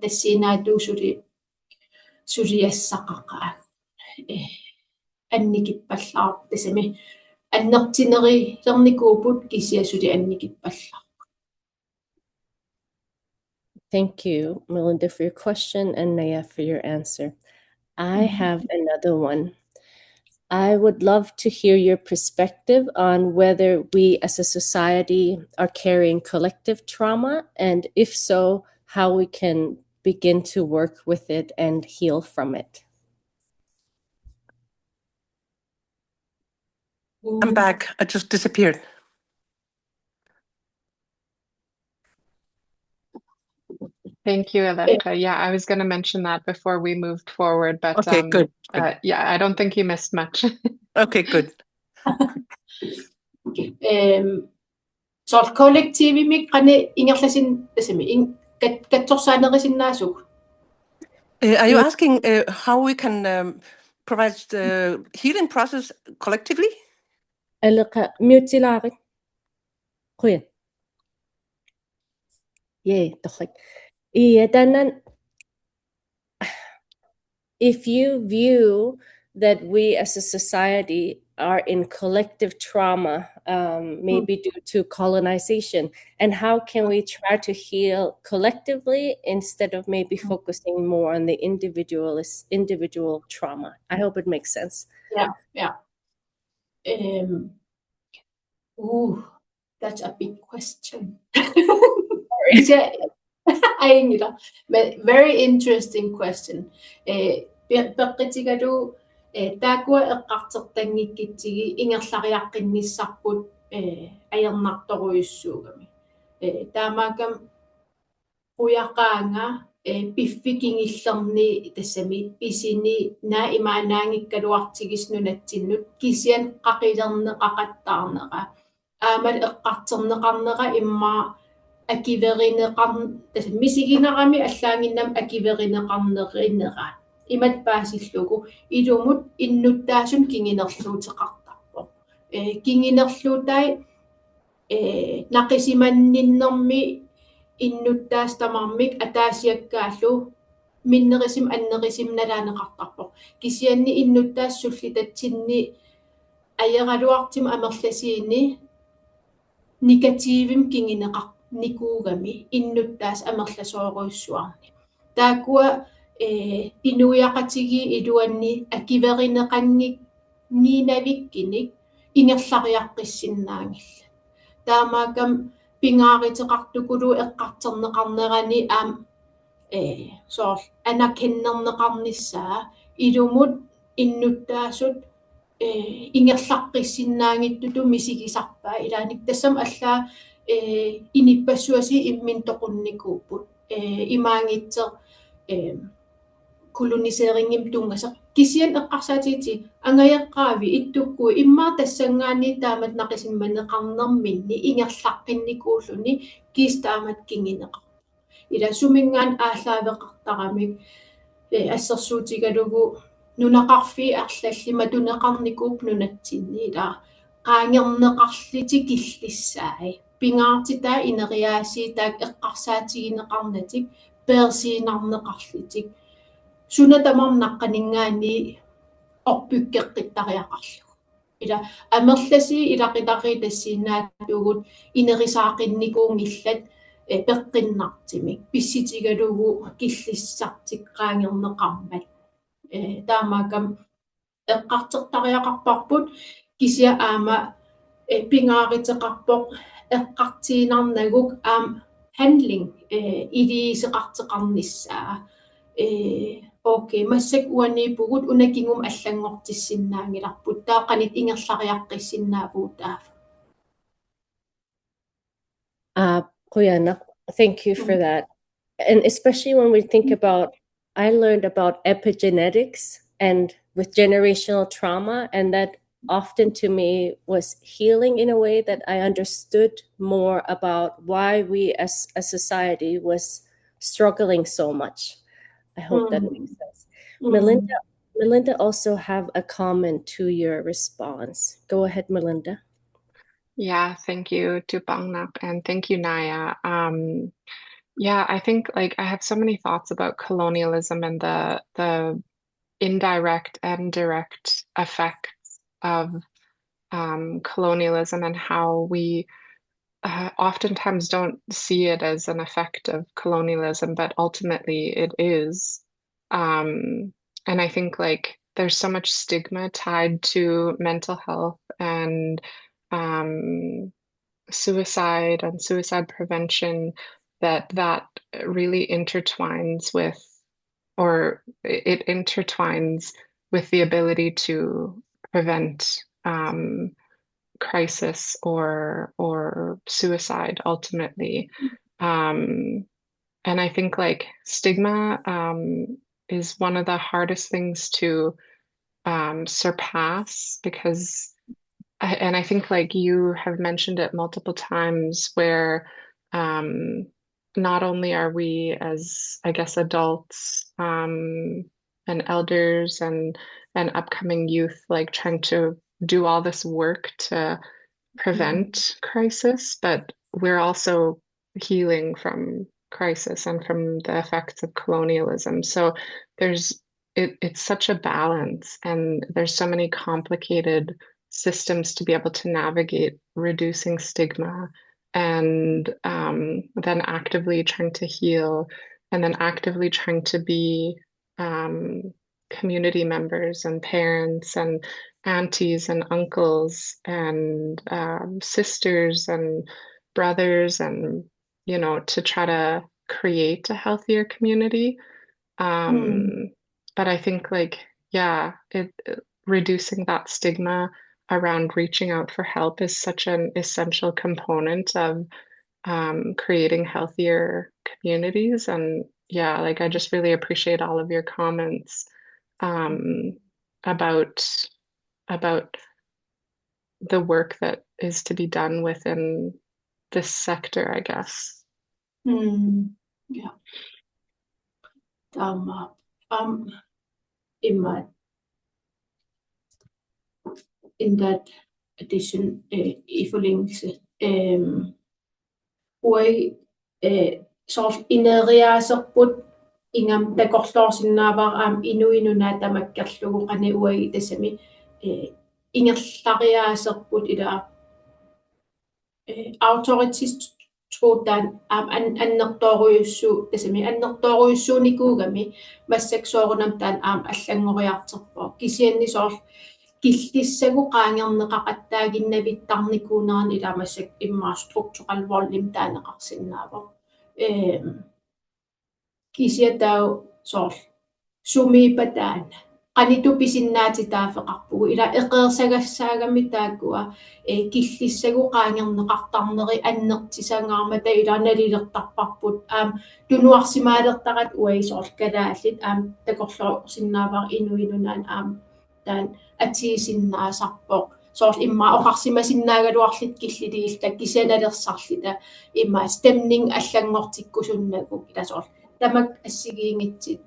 тассинаатуу сулиассақақаа анникиппаллаар тасами аннертинерилерникуупут кисиасули анникиппаллаар. Thank you, Melinda, for your question, and Naya for your answer. I have another one. I would love to hear your perspective on whether we as a society are carrying collective trauma, and if so, how we can begin to work with it and heal from it. I'm back. I just disappeared. Thank you, Elektra. Yeah, I was going to mention that before we moved forward, but Okay, good. yeah, I don't think you missed much. Okay, good. Så kollektiivimik qane ingerlasin tasami katsorsaanerisinnaasuk. Are you asking how we can provide the healing process collectively? Alqa mutilaari. Qoyan. Yay, tokhik. Tanan, if you view that we as a society are in collective trauma, maybe due to colonization, and how can we try to heal collectively instead of maybe focusing more on the individual trauma? I hope it makes sense. Yeah. That's a big question. Very interesting question. Peqqitigadu taakua eqqartertangikkitsigi ingerlariaqqinissarput ajarnartoruyussuugami taamaakam uyaqaanga piffikingillerni tassami pisini naa imaanaangikkaluartigisnunattinnut kisian qaqilerneqaqattaarneqa aamal eqqarterneqarneqa immaa akiverineqarn misiginerami allaanginnam akiverineqarnerinera imat paasillugu ilumut innuttaasun kinginerluuteqartarpo kinginerluutai naqisimanninnermi innuttaastamarmik ataasiakkaallu minnerisim annerisim nalaaneqartarpo kisianni innuttaassullitatsinni ajeraluartim amerlasiini negatiivim kingineqar nikuugami innuttaas amerlasooruissuarni taakua inuiaqatigi iluanni akiverineqanngik niinavikkinik ingerlariaqqissinnaangilla taamaakam pingaariteqartukulu eqqarterneqarnerani aam soor anakennerneqarnissaa ilumut innuttaasut ingerlaqqissinnaangittutu misigisarpaa ilaanik tassam allaa inipassuasi immin toqunnikuupput imaangitser kolonisering tungasa kisian eqqarsaatiti angayaqqaavi ittukku immaa tassangaani taamat naqisin maneqarnerminni ingerlaqqinnikуулuni kiistaamat kingineqa ila sumingaan ааllaaveqartaramik ассерсуутигалугу нунақарфи арлаллима тунеқарникууп нунатсинни ила qaangerneqarliti killissai pingaartitaa ineriaasiitaak eqqarsaatiginеқарнатик персиинарнеқарлитик сунатамарнаққанингаани орпюккеққиттариақарлугу ила амерласи илақилари тассиинаатугут инерисаақинникуунгиллат пеққиннартимик писситигалугу киллиссартик qaangerneqarmat таамаакам эққартертариақарпарпут кися аама пингааритеқарпоқ эққартиинарнагук handling илиисеқартеқарниссаа окей массак уанипугут унакингум аллангортиссиннаангиларпут таақанит ингерлариаққиссиннаавуутаа Quyanaq, thank you for that. And especially when we think about, I learned about epigenetics and with generational trauma, and that often to me was healing in a way that I understood more about why we as a society was struggling so much. I hope that makes sense. Melinda also have a comment to your response. Go ahead, Melinda. Yeah, thank you to Bangnak and thank you, Naya. Yeah, I think like I have so many thoughts about colonialism and the indirect and direct effects of colonialism and how we oftentimes don't see it as an effect of colonialism, but ultimately it is. And I think like there's so much stigma tied to mental health and suicide and suicide prevention that really intertwines with, or it intertwines with the ability to prevent crisis or suicide ultimately. And I think like stigma is one of the hardest things to surpass because and I think like you have mentioned it multiple times where not only are we as, I guess, adults and elders and upcoming youth like trying to do all this work to prevent crisis, but we're also healing from crisis and from the effects of colonialism. So it's such a balance, and there's so many complicated systems to be able to navigate reducing stigma and then actively trying to heal and then actively trying to be community members and parents and aunties and uncles and sisters and brothers and, you know, to try to create a healthier community. But I think like, yeah, reducing that stigma around reaching out for help is such an essential component of creating healthier communities. And yeah, like I just really appreciate all of your comments about the work that is to be done within this sector, I guess. Yeah. In that addition, ifølge sort ineriaserput ingam takorlorsinnaavaraam Inuit Nunaat tamakkarlugu qani uai tasami ingerlariaaserput ila authorities tuutaan annertooruyussu tasami annertooruyussuunikuugami massaksoorunam taan allangoriarterpo kisianni soor killissagu qaangerneqaqattaaginnavittarnikuunarani ilamassak immaa structural volume taaneqarsinnaavo kisiatau soor sumiipataan qanitupisinnaatitaafeqarpugu ila eqeersagassaagammi taakkua killисsagu qaangerneqartarneri annertisangaarmata ila nalilertarparput tunuarsimaalertaqat uaisoorl kalaallit takorluorsinnaavaq Inuit Nunaat taan atiisinnaasarpoq soorl imma oqarsimasinnaaгаluарлит киллилигилта кисаналерсарлита имма stemning аллангортиккусуннагу иласоорл тамак ассигиингитсит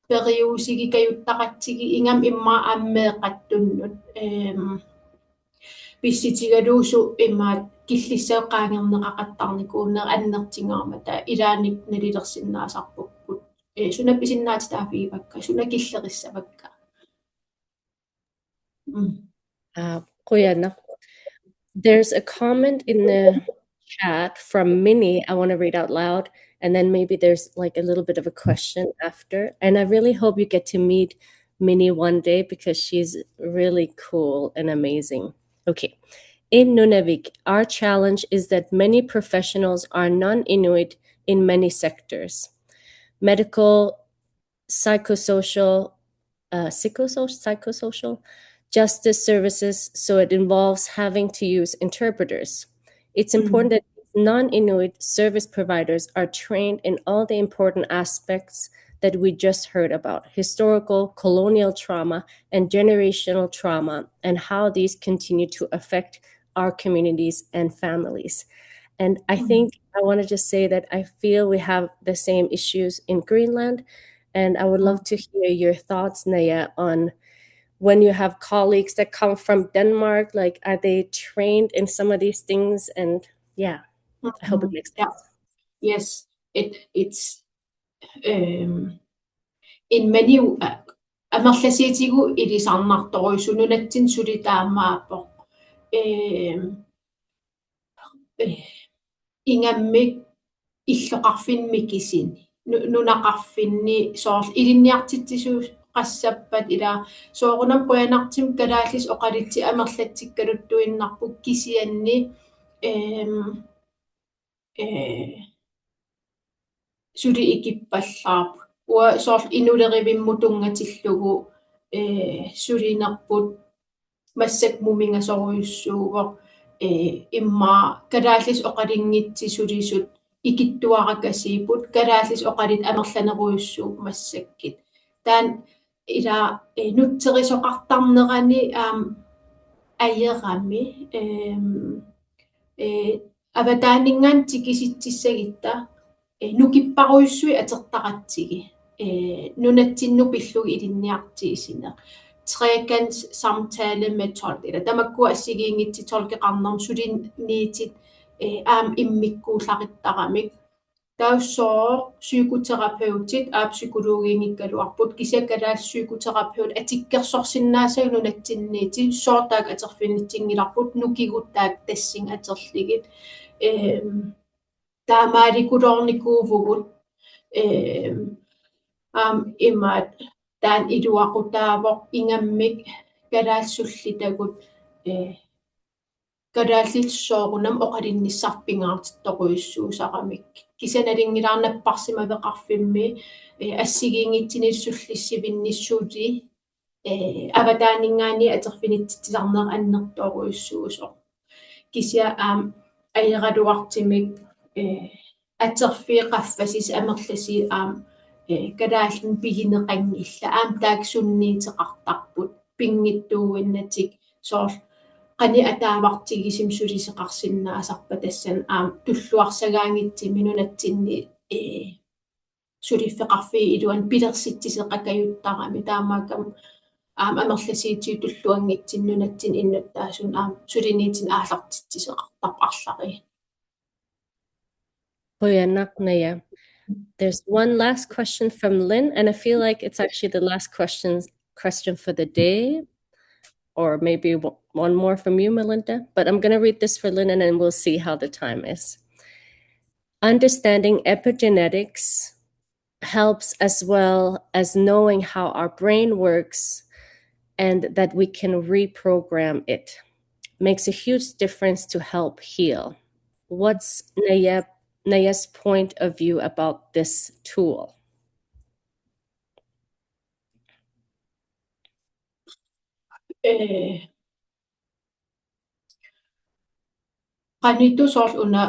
периусиги каюттақатсиги ингам имма аммеэқаттуннут писситигалуусу иммаат киллиссаеққаангернеқақаттарникууннер аннертингаармата илааник налилерсиннаасарпуккут сунапписиннаатитаафигивакка сунакиллерissavakka Quyaqortoq. There's a comment in the chat from Minnie I want to read out loud, and then maybe there's like a little bit of a question after. And I really hope you get to meet Minnie one day because she's really cool and amazing. Okay. In Nunavik, our challenge is that many professionals are non-Inuit in many sectors. Medical, psychosocial, justice services, so it involves having to use interpreters. It's important that non-Inuit service providers are trained in all the important aspects that we just heard about, historical, colonial trauma, and generational trauma, and how these continue to affect our communities and families. And I think I want to just say that I feel we have the same issues in Greenland, and I would love to hear your thoughts, Naja, on when you have colleagues that come from Denmark, like, are they trained in some of these things? And yeah, I hope it makes sense. Yes, it's in many амерласиитигу илисарнарторуйсунунатсин сулитаамааппоқ ингаммик иллоқарфинми кисини нунақарфинни соорл илинниартитсисуус qassappat ila soorunam quyanartim kalaallis oqalitti amerlatikkaluttuinnarpuk kisianni suli ikippallaarp ua soorl inulerivimmutungatillugu sulinerput massak mumingasoruyussuugoq imma kalaallis oqalinngitsi sulisut ikittuarakasiiput kalaallis oqalit amerlaneruyussuuq massakkit taan ila nutterisoqartarnerani ajerami avataanningaan tikisitsissagitta nukipparuyussui atertaqatsigi nunatsinnu pillugi ilinniartiisine trekants samtale med tolk ila tamakku assigiingitsi tolkeqarnerm suliniitit immikkuullarittarami taussoo psykoterapeutit psykologiingikkaluarput kisakalaas psykoterapeut atikkersorsinnaasag nunatsinniiti soortaak aterfinitsingilarput nukiguttaak tassing aterligit taamaalikuloornikuuvugut imaat taan iluaqutaavoq ingammik kalaalsullitagut kadaallissoorunam oqalinnissarpingaartittoquyussuusaramik kisanalingilаарnapparsimaveqarfimmi assigiingitsinilsullissivinnissuuti avataanningaani aterfinitsitsisarneer annertooruyussuusoq kisia ajeraluartimik aterfiiqaffasis amerlasi kadaallin pigineqangilla taak sunniiteqartarput pingittuuinnatik soorl qani ataavartigisim suliseqarsinnaasarpa tassan tulluarsagaangitsimi nunatsinni suliffeqarfii iluan pilersitsiseqakayuttarami taamaakam amerlasiitiu tulluanngitsin nunatsin innuttaasun suliniitin aallartitsiseqartarp arlari. Quyaqortoq, Naja. There's one last question from Lynn, and I feel like it's actually the last question for the day, or maybe one more from you, Melinda. But I'm going to read this for Lynn, and then we'll see how the time is. Understanding epigenetics helps as well as knowing how our brain works and that we can reprogram it. Makes a huge difference to help heal. What's Naja's point of view about this tool? qanitu soorl una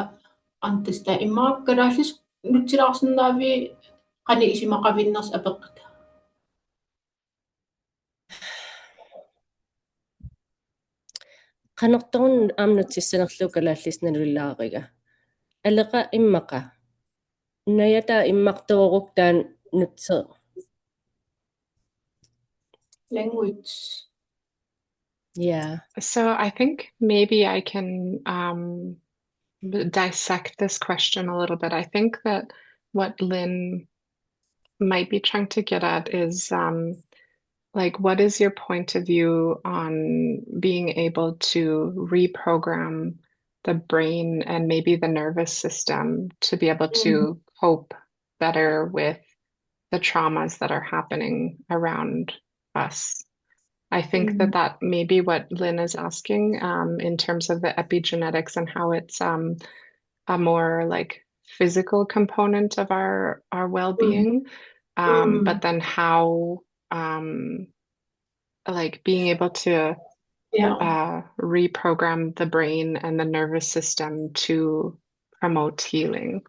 antista immaakkalaallis nutsilaarsinnaavi qani isimaqavinners apeqqata qanortorun aamnutsissinerlukalaallisnalullaariga алеqa иммаqa наята иммартуорук таан нутсе language. yeah So I think maybe I can dissect this question a little bit. I think that what Lynn might be trying to get at is like, what is your point of view on being able to reprogram the brain and maybe the nervous system to be able to cope better with the traumas that are happening around us? I think that may be what Lynn is asking in terms of the epigenetics and how it's a more like physical component of our well-being, but then how like being able to reprogram the brain and the nervous system to promote healing.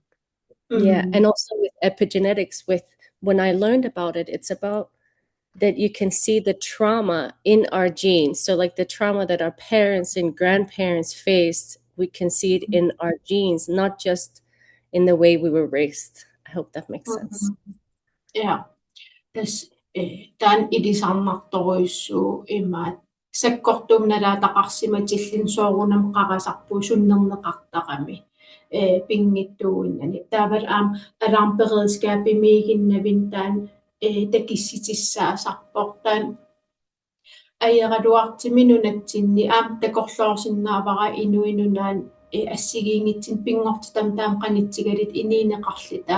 yeah and also with epigenetics with when I learned about it it's about that you can see the trauma in our genes. So like the trauma that our parents and grandparents faced, we can see it in our genes, not just in the way we were raised. I hope that makes sense. Yeah. Tan idisarnartoruissuu imaat sakkortumnalaataqarsimatillin soorunam qarasarpu sunnerneqartaqami pingittuunnani taavat alarmberedskapimiiginnavin taan takissitissaasarportaan аералуартиминунатсинни таковлоорсиннаавара инуинунaan ассигиингитсин пингортитам таам qanittigalit iniineqarlita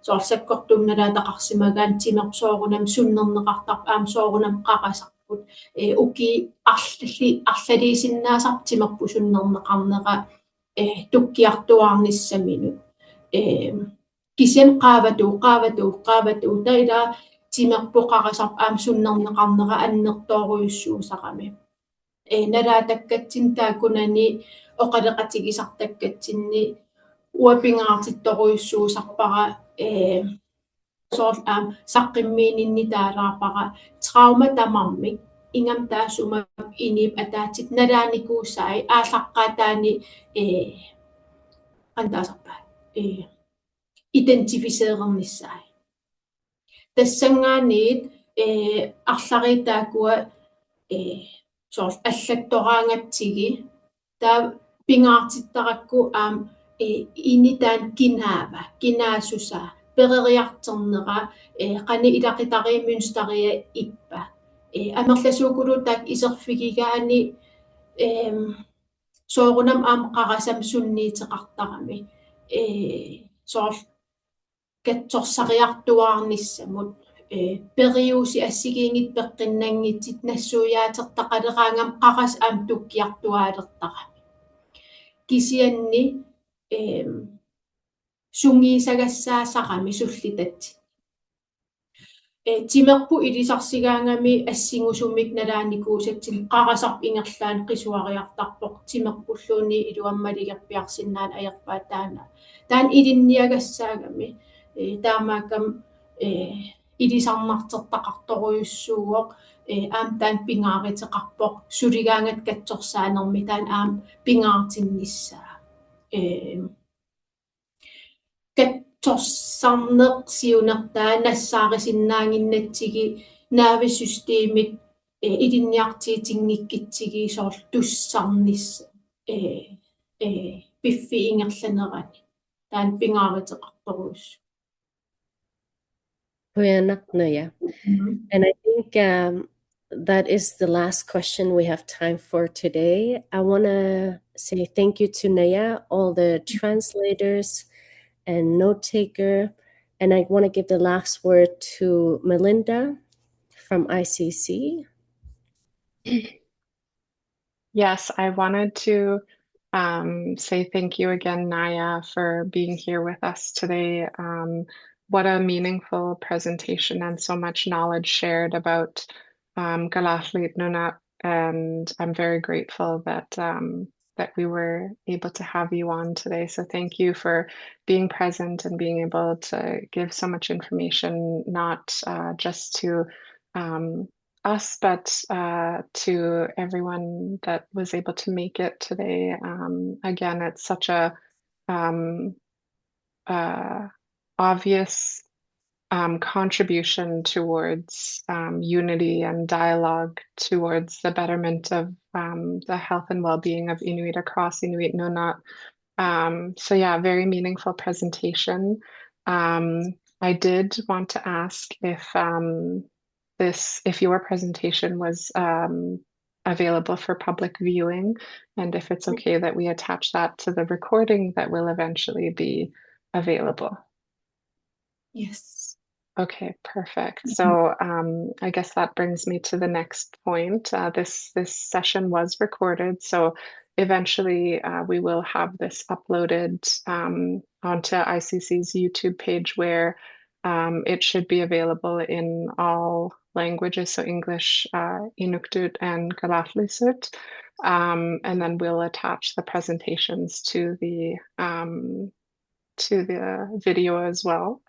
соорлаккортумналаатақарсимагаан тимерсоорунам суннернеқартар соорунам қарасарпут уки арлалисиннаасар тимерпу суннернеқарнера туккиартуарниссаминут кисиан qaavatu таила тимерпоқарасар суннернеқарнера аннертооруйуссуусақами налаатаккатсин таакунани оқалеқатигисартаккатсинни уапингаартитторуйуссуусарпара соорл саққиммиининни таалаарпара траума тамармик ингам таасумак инип атаатит налааникуусаи ааллаққаатаани антаасарпаа идентифисеернissaai тассангаанит арларитаакуа соорл аллаттораангатсиги таа пингаартиттаракку инитаан кинаасуса перериартернера qani ilaqitarimünstaria ippa амерласуугулуутаак исерфигигаани соорунам qarasam sunniiteqartarami соорл катсорсариартуаарнissamут периуси ассигиингит пеққиннангитсит нассуяатертақалераангам қарас туккиартуаалертарами кисианни сунгиисагассаасарами суллитат тимерпу илисарсигаангами ассигусумик налааникуусатсин қарасарп ингерлаан қисуариартарпоқ тимерпуллууни илуаммалигерпиарсиннаан аерпаатаана таан илинниагассаагами таамаакам илисарнартертақарторуйуссууоқ таан пингааритеқарпоқ сулигаангат катсорсаанерми таан пингаартиннissaa катсорсарнеқ сиунертаа нассаарисиннаангиннатсиги наависустиимик илинниартиитингиккитсиги соорл туссарнisса пиффи ингерланерани таан пингааритеқарторуйуссу Yeah. And I think that is the last question we have time for today. I want to say thank you to Naja, all the translators and note taker. And I want to give the last word to Melinda from ICC. Yes, I wanted to say thank you again, Naja, for being here with us today. What a meaningful presentation and so much knowledge shared about Inuit Nunaat and I'm very grateful that that we were able to have you on today. So thank you for being present and being able to give so much information, not just to us, but to everyone that was able to make it today. Again, it's such a obvious contribution towards unity and dialogue towards the betterment of the health and well-being of Inuit across Inuit Nunaat. So yeah, very meaningful presentation. I did want to ask if if your presentation was available for public viewing, and if it's okay that we attach that to the recording that will eventually be available. Yes. Okay, perfect. So I guess that brings me to the next point. This session was recorded, so eventually we will have this uploaded onto ICC's YouTube page, where it should be available in all languages, so English, Inuktitut, and Qaqortoq. And then we'll attach the presentations to the video as well.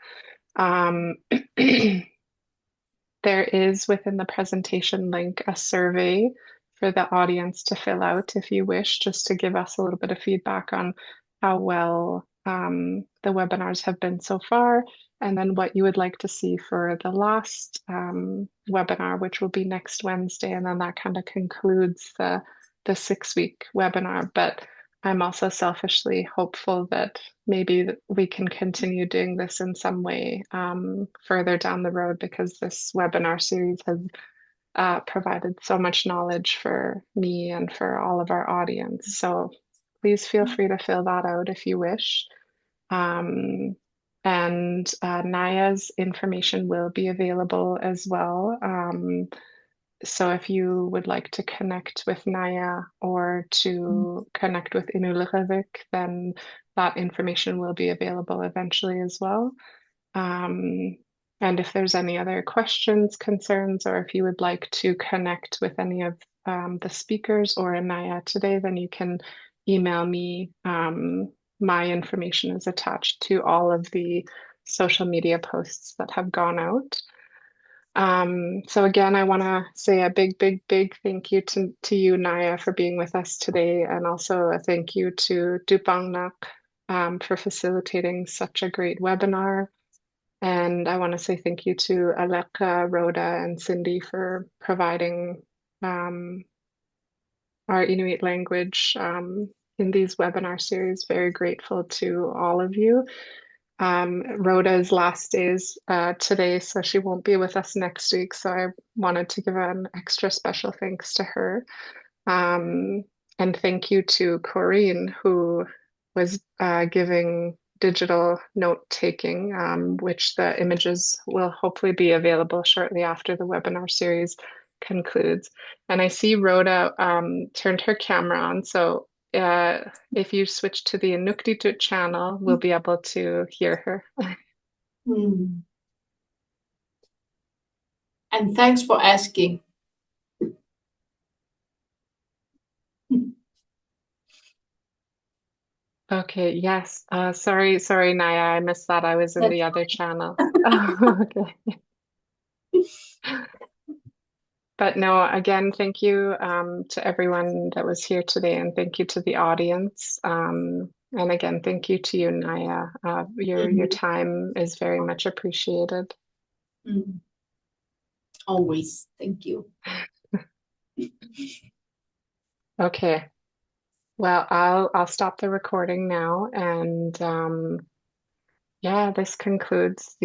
There is within the presentation link a survey for the audience to fill out if you wish, just to give us a little bit of feedback on how well the webinars have been so far, and then what you would like to see for the last webinar, which will be next Wednesday. And then that kind of concludes the 6-week webinar. But I'm also selfishly hopeful that maybe we can continue doing this in some way further down the road, because this webinar series has provided so much knowledge for me and for all of our audience. So please feel free to fill that out if you wish. And Naja's information will be available as well. So if you would like to connect with Naja or to connect with Inuit-led, then that information will be available eventually as well. And if there's any other questions, concerns, or if you would like to connect with any of the speakers or Naja today, then you can email me. My information is attached to all of the social media posts that have gone out. So again, I want to say a big thank you to you, Naja, for being with us today, and also a thank you to Dupangnak for facilitating such a great webinar. And I want to say thank you to Aleka, Rhoda, and Cindy for providing our Inuit language in these webinar series. Very grateful to all of you. Rhoda's last day is today, so she won't be with us next week. So I wanted to give an extra special thanks to her. And thank you to Corinne, who was giving digital note-taking, which the images will hopefully be available shortly after the webinar series concludes. And I see Rhoda turned her camera on, so if you switch to the Inuktitut channel, we'll be able to hear her. And thanks for asking. Okay, yes. Sorry, Naja, I missed that. I was in the other channel. Oh, okay. But no, again, thank you to everyone that was here today, and thank you to the audience. And again, thank you to you, Naja. Your time is very much appreciated. Always. Thank you. Okay. Well, I'll stop the recording now, and yeah, this concludes the